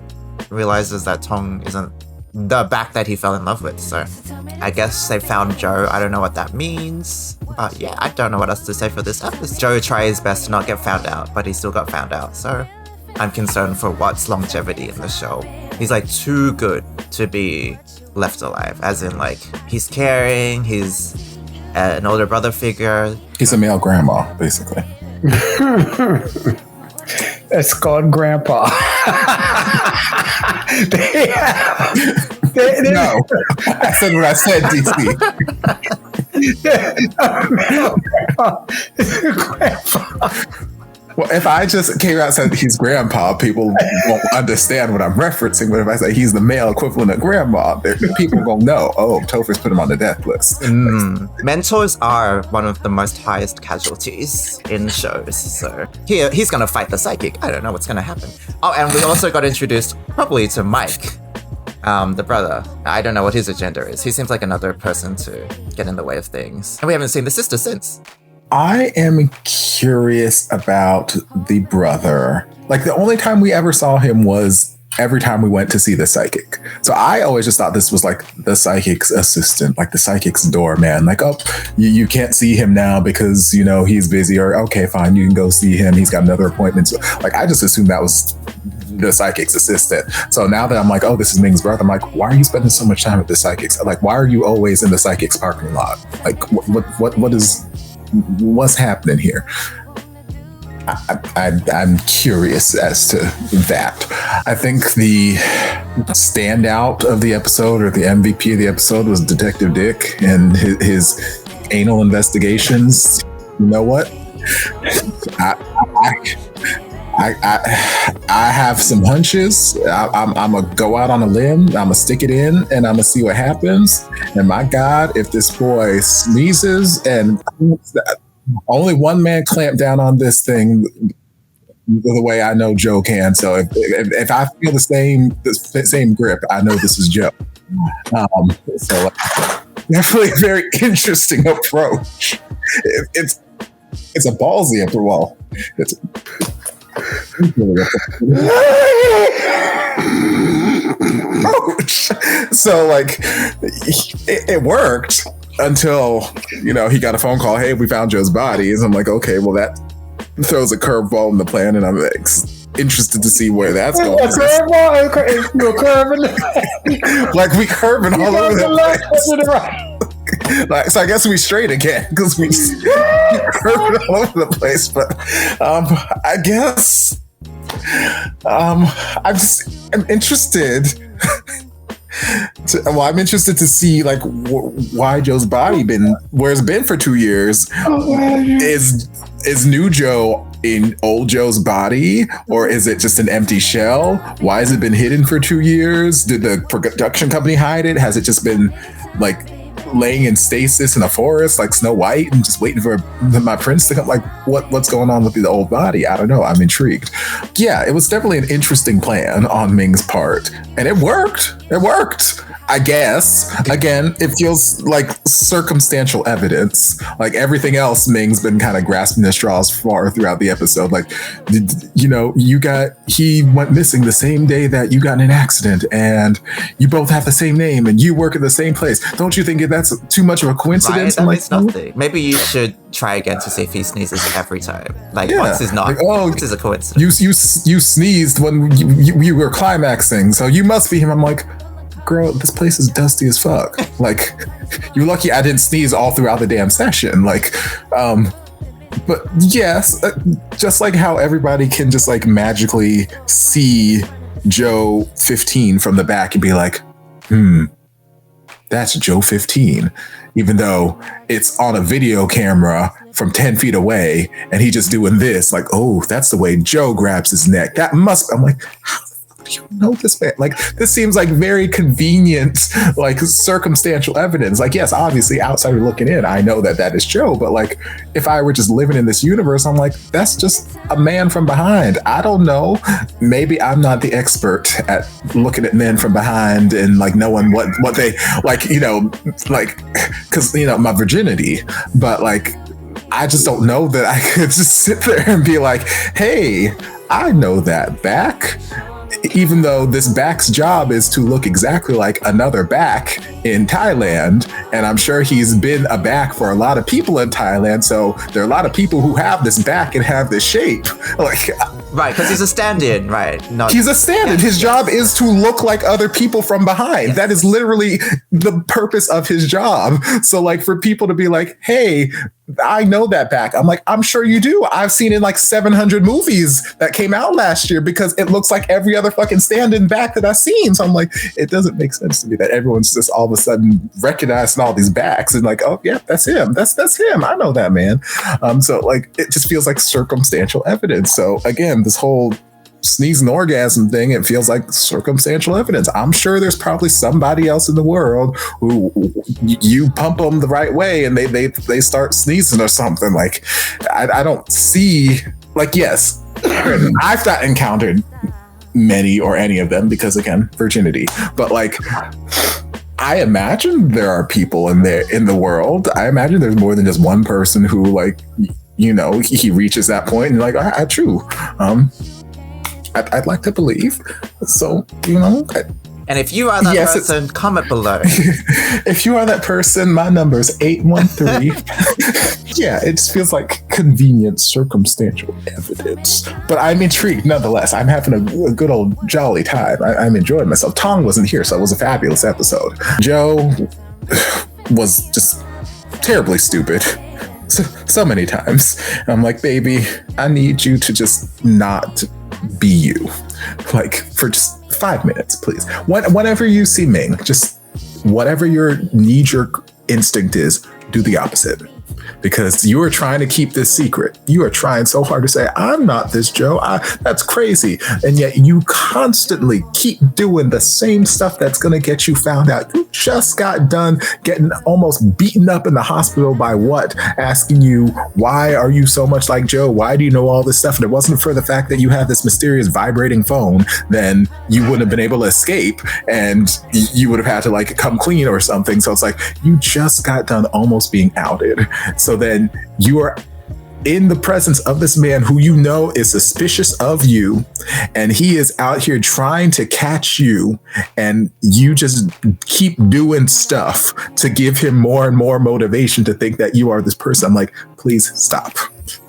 S1: realizes that Tong isn't the back that he fell in love with. So I guess they found Joe. I don't know what that means. But yeah, I don't know what else to say for this episode. Joe tried his best to not get found out, but he still got found out. So I'm concerned for what's longevity in the show. He's like too good to be left alive. As in like, he's caring, he's an older brother figure.
S2: He's a male grandma, basically.
S3: It's called Grandpa.
S2: No, I said what I said, DC.
S3: Grandpa.
S2: Well, if I just came out and said he's grandpa, people won't understand what I'm referencing. But if I say he's the male equivalent of grandma, people gonna know, oh, Topher's put him on the death list.
S1: Mentors are one of the most highest casualties in shows. So he's gonna fight the psychic. I don't know what's gonna happen. Oh, and we also got introduced probably to Mike, the brother. I don't know what his agenda is. He seems like another person to get in the way of things. And we haven't seen the sister since.
S2: I am curious about the brother. Like, the only time we ever saw him was every time we went to see the psychic. So I always just thought this was like the psychic's assistant, like the psychic's doorman. Like, oh, you can't see him now because, you know, he's busy, or okay, fine, you can go see him. He's got another appointment. So, like, I just assumed that was the psychic's assistant. So now that I'm like, oh, this is Ming's brother, I'm like, why are you spending so much time with the psychics? Like, why are you always in the psychic's parking lot? Like, what's happening here? I'm curious as to that. I think the standout of the episode, or the MVP of the episode, was Detective Dick and his anal investigations. You know what? I have some hunches. I'm gonna go out on a limb. I'm gonna stick it in, and I'm gonna see what happens. And my God, if this boy sneezes and only one man clamped down on this thing the way I know Joe can. So if I feel the same grip, I know this is Joe. So definitely a very interesting approach. It's a ballsy approach. Well, so like it worked until, you know, he got a phone call, hey, we found Joe's body. And I'm like, okay, well, that throws a curveball in the plan, and I'm interested to see where that's going. Like, we curving all over the place. Like, so I guess we straight again, because we curving all over the place. But I guess I'm interested. I'm interested to see like why Joe's body been where it's been for 2 years. Is new Joe in old Joe's body, or is it just an empty shell? Why has it been hidden for 2 years? Did the production company hide it? Has it just been like laying in stasis in a forest like Snow White and just waiting for my prince to come? Like, what's going on with the old body? I don't know. I'm intrigued. Yeah, it was definitely an interesting plan on Ming's part, and it worked. I guess. Again, it feels like circumstantial evidence. Like everything else, Ming's been kind of grasping the straws far throughout the episode. Like, he went missing the same day that you got in an accident, and you both have the same name, and you work at the same place. Don't you think that's too much of a coincidence?
S1: Right? That means nothing. Maybe you should try again to see if he sneezes every time. Like
S2: Yeah.
S1: once is not.
S2: Like, oh,
S1: this is a coincidence.
S2: You sneezed when you were climaxing, so you must be him. I'm like, girl, this place is dusty as fuck. Like, you're lucky I didn't sneeze all throughout the damn session. Like, but yes, just like how everybody can just like magically see Joe 15 from the back and be like, that's Joe 15, even though it's on a video camera from 10 feet away and he just doing this, like, oh, that's the way Joe grabs his neck. That must, I'm like, how the fuck do you know this man? Like, this seems like very convenient, like circumstantial evidence. Like, yes, obviously outsider looking in, I know that that is Joe, but like, if I were just living in this universe, I'm like, that's just a man from behind. I don't know. Maybe I'm not the expert at looking at men from behind and like knowing what they like, you know, like, cause you know, my virginity, but like, I just don't know that I could just sit there and be like, hey, I know that back. Even though this back's job is to look exactly like another back in Thailand. And I'm sure he's been a back for a lot of people in Thailand. So there are a lot of people who have this back and have this shape. Like,
S1: right, because he's a stand-in, right? Not,
S2: he's a stand-in. His job is to look like other people from behind. That is literally the purpose of his job. So like for people to be like, hey, I know that back. I'm like, I'm sure you do. I've seen it in like 700 movies that came out last year because it looks like every other fucking stand-in back that I've seen. So I'm like, it doesn't make sense to me that everyone's just all of a sudden recognizing all these backs and like, oh yeah, that's him. That's him. I know that man. So like, it just feels like circumstantial evidence. So again, this whole sneeze and orgasm thing, it feels like circumstantial evidence. I'm sure there's probably somebody else in the world who you pump them the right way and they start sneezing or something. Like I don't see, like, yes, I've not encountered many or any of them because again, virginity, but like I imagine there are people in the world. I imagine there's more than just one person who like, you know, he reaches that point and like, true. I'd like to believe. So, you know.
S1: And if you are that person, comment below.
S2: If you are that person, my number is 813. Yeah, it just feels like convenient circumstantial evidence. But I'm intrigued nonetheless. I'm having a good old jolly time. I'm enjoying myself. Tong wasn't here, so it was a fabulous episode. Joe was just terribly stupid. So many times. I'm like, baby, I need you to just not be you. Like, for just 5 minutes, please. Whenever you see Ming, just whatever your knee-jerk instinct is, do the opposite. Because you are trying to keep this secret. You are trying so hard to say, I'm not this Joe. That's crazy. And yet you constantly keep doing the same stuff that's going to get you found out. You just got done getting almost beaten up in the hospital by what? Asking you, why are you so much like Joe? Why do you know all this stuff? And it wasn't for the fact that you have this mysterious vibrating phone, then you wouldn't have been able to escape and you would have had to like come clean or something. So it's like, you just got done almost being outed. So then you are in the presence of this man who you know is suspicious of you, and he is out here trying to catch you, and you just keep doing stuff to give him more and more motivation to think that you are this person. I'm like, please stop.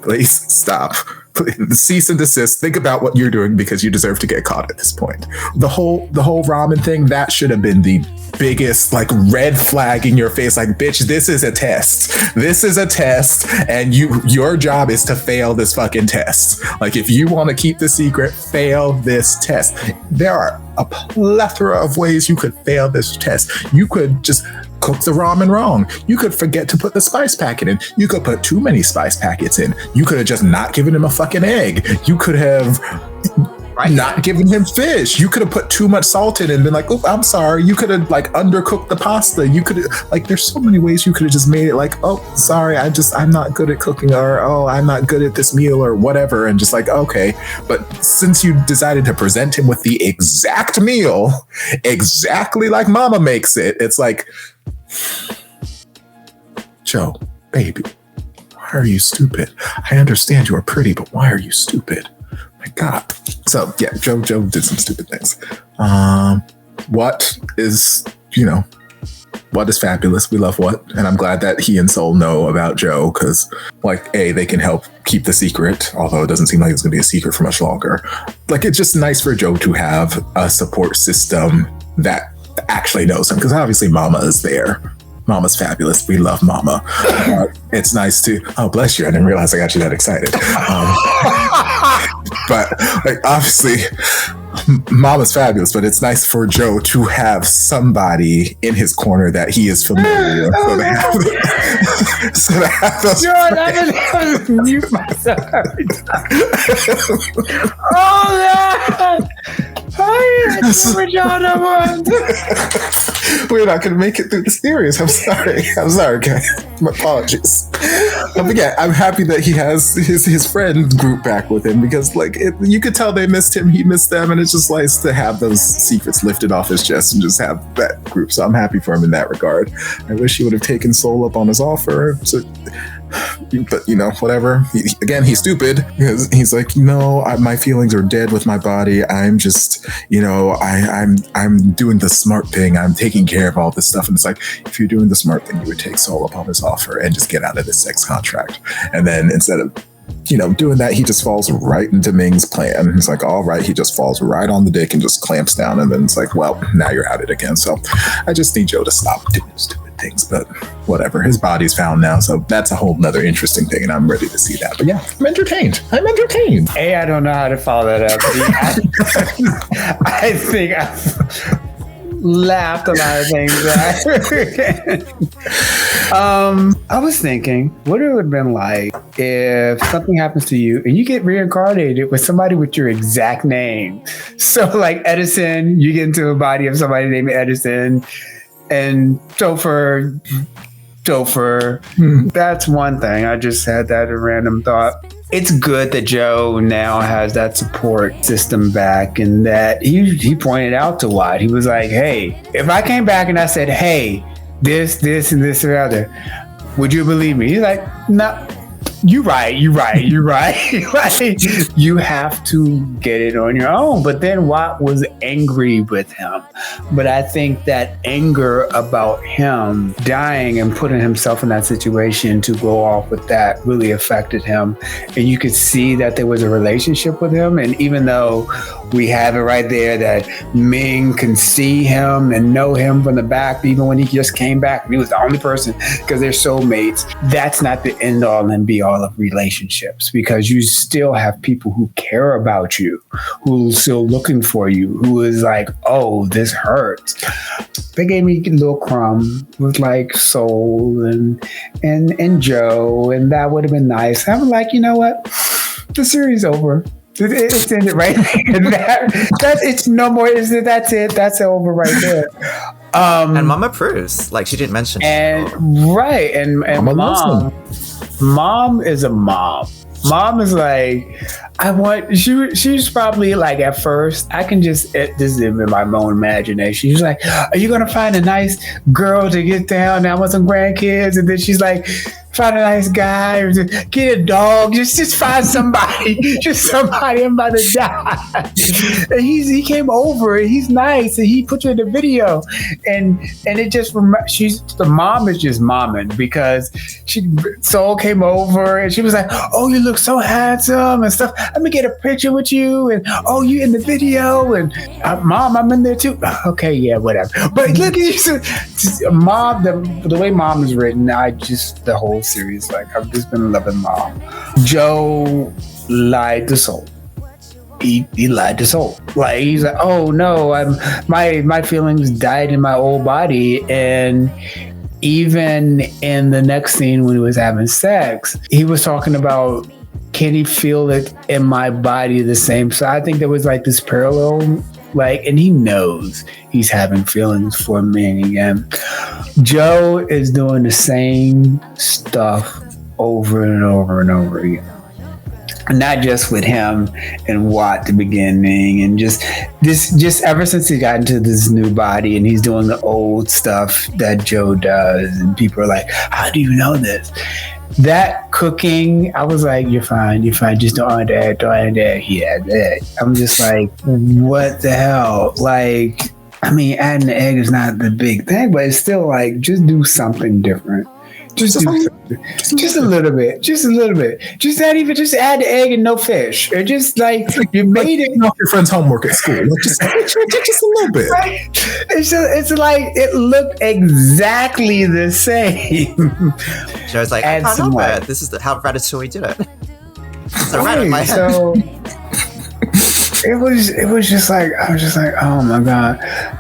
S2: Please stop. Please, cease and desist. Think about what you're doing because you deserve to get caught at this point. The whole ramen thing, that should have been the biggest like red flag in your face. Like, bitch, this is a test. This is a test, and your job is to fail this fucking test. Like, if you want to keep the secret, fail this test. There are a plethora of ways you could fail this test. You could just cook the ramen wrong. You could forget to put the spice packet in. You could put too many spice packets in. You could have just not given him a fucking egg. You could have not given him fish. You could have put too much salt in and been like, oh, I'm sorry. You could have like undercooked the pasta. You could have, like, there's so many ways you could have just made it like, oh, sorry, I'm not good at cooking, or oh, I'm not good at this meal or whatever. And just like, okay. But since you decided to present him with the exact meal, exactly like mama makes it, it's like, Joe, baby, why are you stupid? I understand you are pretty, but why are you stupid? My God. So yeah, Joe did some stupid things. What is, you know, What is fabulous? We love what? And I'm glad that he and Soul know about Joe because, like, they can help keep the secret, although it doesn't seem like it's going to be a secret for much longer. Like, it's just nice for Joe to have a support system that actually knows him because obviously Mama is there. Mama's fabulous. We love Mama. It's nice to, oh, bless you. I didn't realize I got you that excited. But like, obviously, Mama's fabulous, but it's nice for Joe to have somebody in his corner that he is familiar with. So to have those
S3: John, I didn't mute myself every time. Oh, God.
S2: We're not going to make it through the series. I'm sorry, guys. My apologies. But yeah, I'm happy that he has his friend group back with him because, like, you could tell they missed him, he missed them, and it's just nice to have those secrets lifted off his chest and just have that group. So I'm happy for him in that regard. I wish he would have taken Soul up on his offer. So, but you know, whatever. He's stupid because he's like, no, my feelings are dead with my body. I'm just, you know, I'm doing the smart thing. I'm taking care of all this stuff. And it's like, if you're doing the smart thing, you would take Soul up on his offer and just get out of this sex contract. And then instead of, you know, doing that, he just falls right into Ming's plan. He's like, all right, he just falls right on the dick and just clamps down. And then it's like, well, now you're at it again. So I just need Joe to stop doing stupid things, but whatever. His body's found now. So that's a whole nother interesting thing. And I'm ready to see that. But yeah, I'm entertained.
S3: I don't know how to follow that up. I think I've laughed a lot of things. I was thinking, what it would have been like if something happens to you and you get reincarnated with somebody with your exact name. So like Edison, you get into a body of somebody named Edison, and Topher. That's one thing. I just had that a random thought. It's good that Joe now has that support system back, and that he pointed out to Watt. He was like, hey, if I came back and I said, hey, this, and this or other, would you believe me? He's like, no. You're right. Like, you have to get it on your own. But then Watt was angry with him. But I think that anger about him dying and putting himself in that situation to go off with that really affected him. And you could see that there was a relationship with him. And even though we have it right there that Ming can see him and know him from the back, even when he just came back and he was the only person because they're soulmates, that's not the end all and be all of relationships, because you still have people who care about you, who are still looking for you, who is like, oh, this hurts. They gave me a little crumb with like Soul and Joe, and that would have been nice. I'm like, you know what? The series over. It's ended right there. It's no more. That's it. That's over right there.
S1: And Mama approves. Like, she didn't mention.
S3: And right. And Mom is a mom. Mom is like, she's probably like, at first, I can just, this is in my own imagination. She's like, are you going to find a nice girl to get down? I want some grandkids. And then she's like, find a nice guy or just get a dog. Just find somebody. Just somebody. I'm about to die. And he came over and he's nice and he put you in the video. And it just, the mom is just momming because Soul came over and she was like, oh, you look so handsome and stuff. Let me get a picture with you. And oh, you in the video. And Mom, I'm in there too. Okay, yeah, whatever. But look at you. Mom, the way Mom is written, the whole series, like, I've just been loving Mom. Joe lied to Soul. He lied to Soul. Like, he's like, oh no, my feelings died in my old body. And even in the next scene when he was having sex, he was talking about, can he feel it in my body the same? So I think there was like this parallel, like, and he knows he's having feelings for Ming again. Joe is doing the same stuff over and over and over again. Not just with him and Watt at the beginning, and just ever since he got into this new body and he's doing the old stuff that Joe does, and people are like, how do you know this? That cooking, I was like, you're fine, just don't add that. He had that. I'm just like, what the hell? Like, I mean, adding the egg is not the big thing, but it's still like, just do something different. Just a little bit. Just add the egg and no fish. Or just like you made it
S2: off your friend's homework at school. Just a little bit.
S3: Right? It's like it looked exactly the same.
S1: Joe's like, I can't help it. This is how Ratatouille did it. So right in my head.
S3: So it was just like, I was just like, oh my God.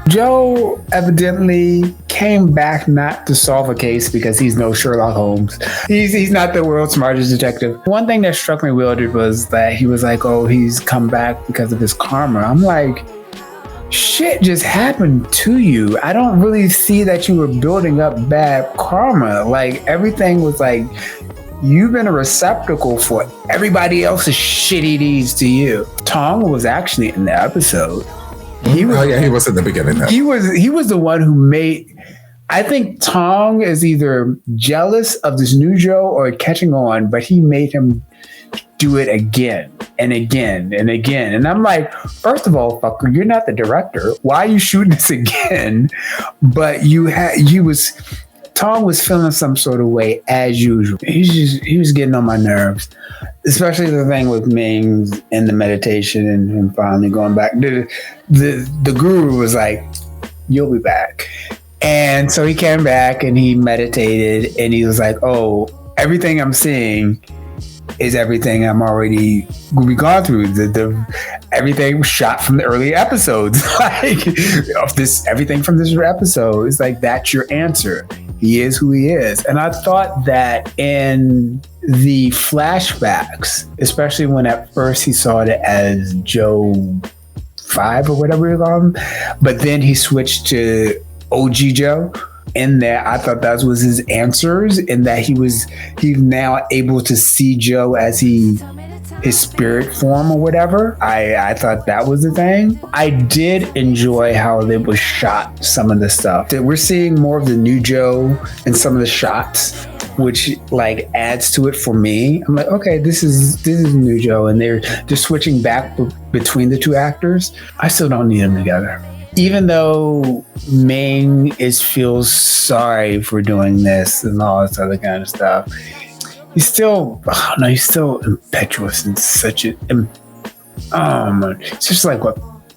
S3: Joe evidently came back not to solve a case because he's no Sherlock Holmes. He's not the world's smartest detective. One thing that struck me weird was that he was like, oh, he's come back because of his karma. I'm like, shit just happened to you. I don't really see that you were building up bad karma. Like everything was like, you've been a receptacle for everybody else's shitty deeds to you. Tong was actually in the episode. He was
S2: in the beginning.
S3: He was the one who made. I think Tong is either jealous of this new Joe or catching on, but he made him do it again and again and again. And I'm like, first of all, fucker, you're not the director. Why are you shooting this again? But Tom was feeling some sort of way as usual. He was getting on my nerves, especially the thing with Ming and the meditation and him finally going back. The guru was like, "You'll be back," and so he came back and he meditated and he was like, "Oh, everything I'm seeing is everything I'm already gone through. Everything was shot from the early episodes. Like everything from this episode is like that's your answer." He is who he is. And I thought that in the flashbacks, especially when at first he saw it as Joe 5 or whatever you call him, but then he switched to OG Joe. In there, I thought that was his answers, in that he's now able to see Joe as his spirit form or whatever. I thought that was the thing. I did enjoy how they was shot, some of the stuff. We're seeing more of the new Joe in some of the shots, which like adds to it for me. I'm like, okay, this is new Joe, and they're switching back between the two actors. I still don't need them together. Even though Ming feels sorry for doing this and all this other kind of stuff, he's still impetuous and such it's just like a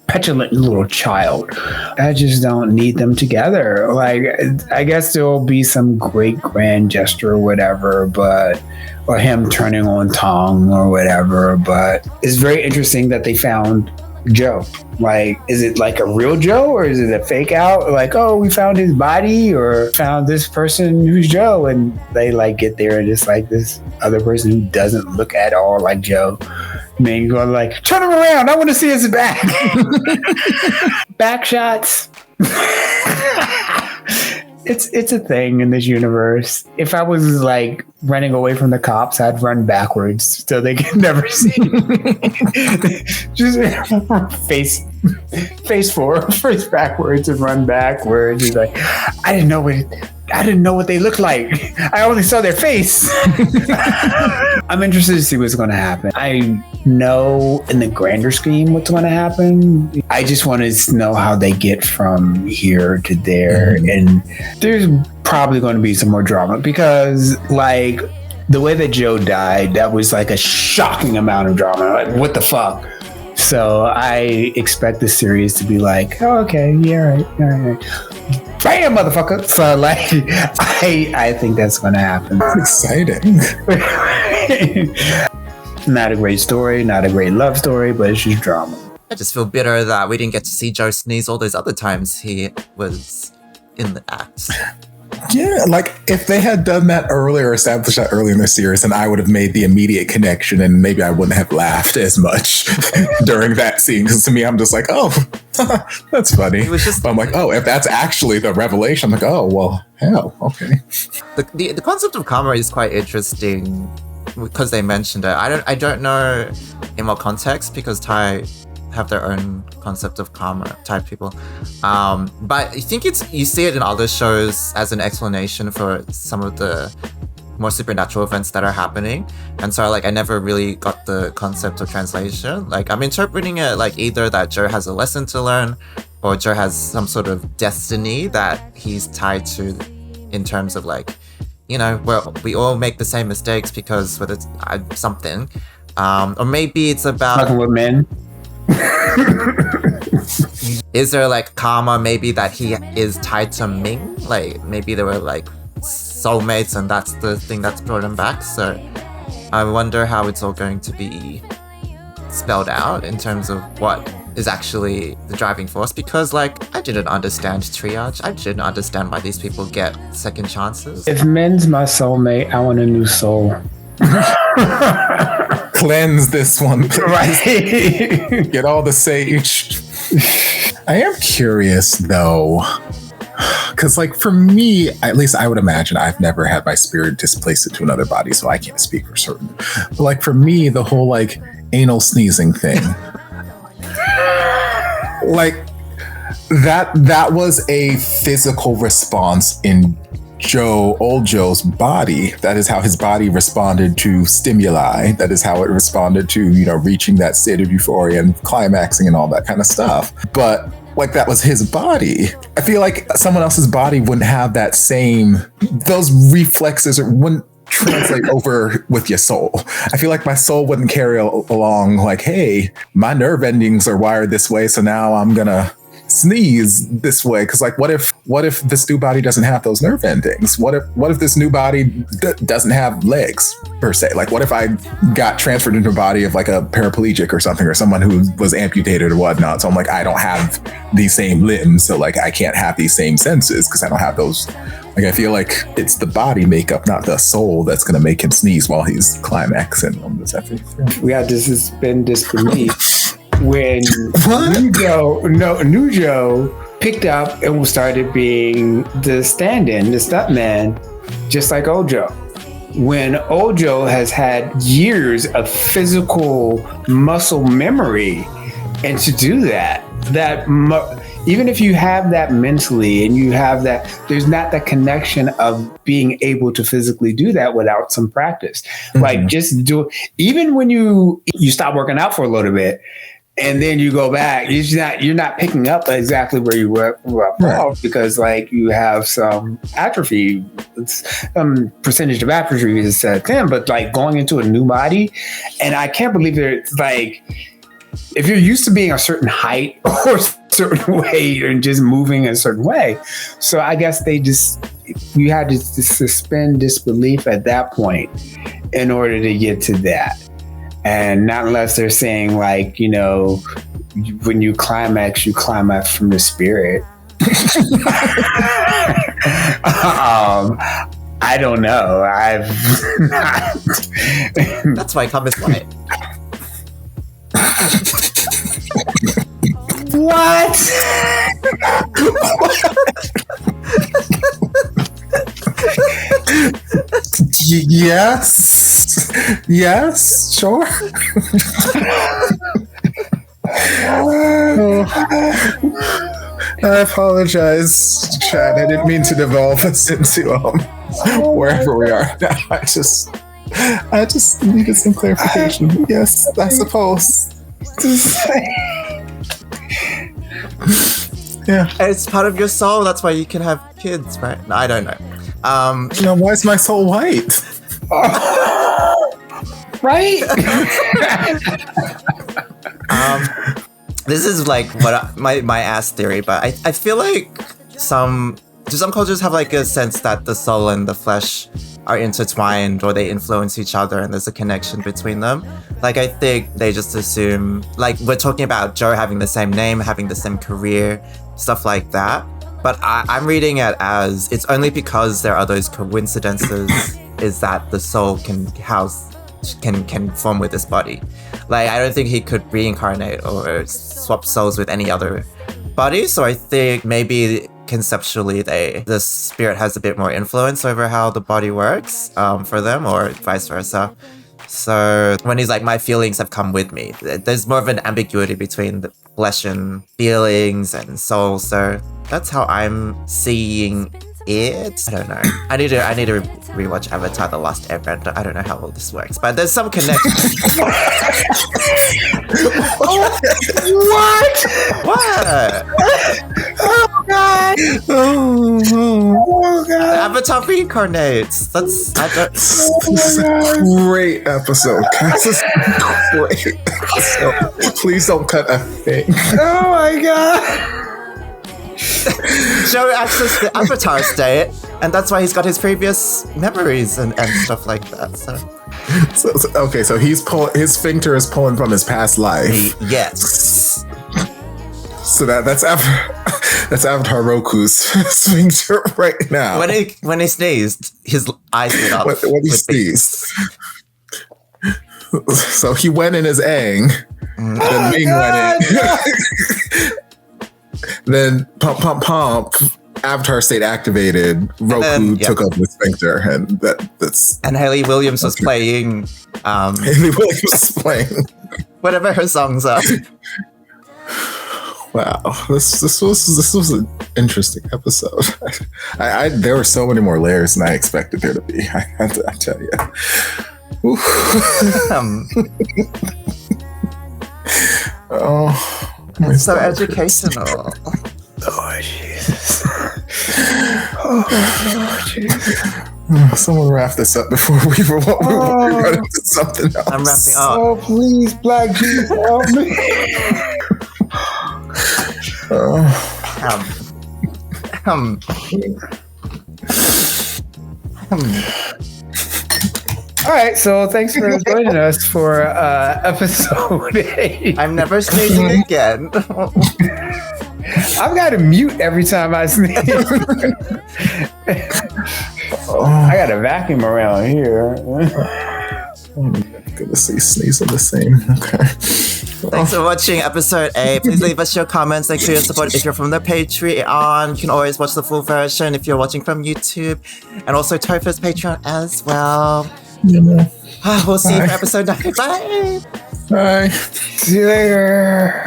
S3: petulant little child. I just don't need them together. Like, I guess there will be some great grand gesture or whatever, or him turning on Tong or whatever, but it's very interesting that they found Joe. Like, is it like a real Joe or is it a fake out? Like, oh, we found his body or found this person who's Joe, and they like get there and just like this other person who doesn't look at all like Joe. Man, going like, turn him around, I want to see his back. Back shots. It's a thing in this universe. If I was like running away from the cops, I'd run backwards so they could never see me. Just face forward, face backwards, and run backwards. He's like, I didn't know what they looked like. I only saw their face. I'm interested to see what's going to happen. I know in the grander scheme what's going to happen. I just want to know how they get from here to there. And there's probably going to be some more drama because, like, the way that Joe died, that was like a shocking amount of drama. Like, what the fuck? So I expect the series to be like, oh, okay, yeah, all right. Bam, motherfucker. So like, I think that's going to happen.
S2: Exciting.
S3: Not a great story, not a great love story, but it's just drama.
S1: I just feel bitter that we didn't get to see Joe sneeze all those other times he was in the act.
S2: Yeah, like if they had done that earlier, established that earlier in the series, then I would have made the immediate connection and maybe I wouldn't have laughed as much during that scene. Because to me, I'm just like, oh, that's funny. It was just, but I'm like, oh, if that's actually the revelation, I'm like, oh, well, hell, okay.
S1: The concept of karma is quite interesting because they mentioned it. I don't know in what context because Thai have their own concept of karma type people. But I think you see it in other shows as an explanation for some of the more supernatural events that are happening. And so like I never really got the concept of translation. Like I'm interpreting it like either that Joe has a lesson to learn or Joe has some sort of destiny that he's tied to in terms of like, you know, well, we all make the same mistakes because whether it's something, or maybe it's about
S3: Fucking with men.
S1: is there like karma maybe that he is tied to Ming? Like maybe they were like soulmates and that's the thing that's brought him back. So I wonder how it's all going to be spelled out in terms of what is actually the driving force, because like I didn't understand triage. I didn't understand why these people get second chances.
S3: If Men's my soulmate, I want a new soul.
S2: Cleanse this one, please.
S3: Right.
S2: Get all the sage. I am curious though, because like for me, at least I would imagine, I've never had my spirit displaced into another body, so I can't speak for certain. But like for me, the whole like anal sneezing thing, like that was a physical response in old Joe's body. That is how his body responded to stimuli. That is how it responded to, you know, reaching that state of euphoria and climaxing and all that kind of stuff. But like that was his body. I feel like someone else's body wouldn't have that same, those reflexes wouldn't translate over with your soul. I feel like my soul wouldn't carry along like, hey, my nerve endings are wired this way, so now I'm gonna sneeze this way. Because like what if this new body doesn't have those nerve endings? What if this new body doesn't have legs per se? Like what if I got transferred into a body of like a paraplegic or something, or someone who was amputated or whatnot? So I'm like, I don't have these same limbs, so like I can't have these same senses because I don't have those. Like I feel like it's the body makeup, not the soul, that's gonna make him sneeze while he's climaxing on this epic.
S3: We had to suspend disbelief when New Joe picked up and started being the stand-in, the stuntman, just like Old Joe. When Old Joe has had years of physical muscle memory, and to do that even if you have that mentally and you have that, there's not the connection of being able to physically do that without some practice. Mm-hmm. Like just do, even when you stop working out for a little bit and then you go back, you're not picking up exactly where you were off, because like you have some atrophy, percentage of atrophy is set in, but like going into a new body, and I can't believe it's like, if you're used to being a certain height or a certain weight and just moving a certain way. So I guess you had to suspend disbelief at that point in order to get to that. And not unless they're saying like, you know, when you climax from the spirit. I don't know. I've not.
S1: That's why Cum is white.
S3: What?
S2: Yes, sure. I apologize, Chad. I didn't mean to devolve us into wherever we are now. I just needed some clarification. Yes, I suppose. Yeah,
S1: it's part of your soul. That's why you can have kids, right? No, I don't know.
S2: Now, why is my soul white?
S3: Right?
S1: This is like what my ass theory, but I feel like some cultures have like a sense that the soul and the flesh are intertwined, or they influence each other and there's a connection between them. Like I think they just assume, like we're talking about Joe having the same name, having the same career, stuff like that. But I'm reading it as it's only because there are those coincidences is that the soul can form with this body. Like I don't think he could reincarnate or swap souls with any other body. So I think maybe conceptually the spirit has a bit more influence over how the body works for them, or vice versa. So when he's like, my feelings have come with me, there's more of an ambiguity between the flesh and feelings and soul. So that's how I'm seeing it. I don't know. I need to rewatch Avatar: The Last Airbender. I don't know how well this works, but there's some connection.
S3: What?
S1: What?
S3: Oh God! Oh God!
S1: Avatar reincarnates. That's
S2: This is a great episode, guys. This is a great episode. Please don't cut a thing.
S3: Oh my God!
S1: Joe accessed the Avatar state, and that's why he's got his previous memories and stuff like that. So
S2: So his sphincter is pulling from his past life.
S1: Yes.
S2: So that's Avatar Roku's sphincter right now.
S1: When he sneezed, his eyes lit up.
S2: When he sneezed. So he went in his Aang. Then Ming went in. Then pump. Avatar state activated. Roku took up the sphincter, and that's.
S1: And Hayley Williams was playing.
S2: Hayley Williams was playing
S1: whatever her songs are.
S2: Wow, this was an interesting episode. There were so many more layers than I expected there to be. I tell you.
S1: It's so educational.
S3: Oh Jesus! Oh Jesus!
S2: Someone wrap this up before we run into something else.
S1: I'm wrapping up.
S3: Oh please, Black Jesus, help me! All right, so thanks for joining us for episode 8.
S1: I'm never sneezing again.
S3: I've got to mute every time I sneeze. I got a vacuum around here.
S2: I'm gonna say sneezing the same. Okay.
S1: Thanks for watching episode 8. Please leave us your comments. Thanks for your support. If you're from the Patreon, you can always watch the full version if you're watching from YouTube. And also Topher's Patreon as well.
S2: Yeah.
S1: We'll see you for episode 9. Bye!
S2: Bye.
S3: See you later.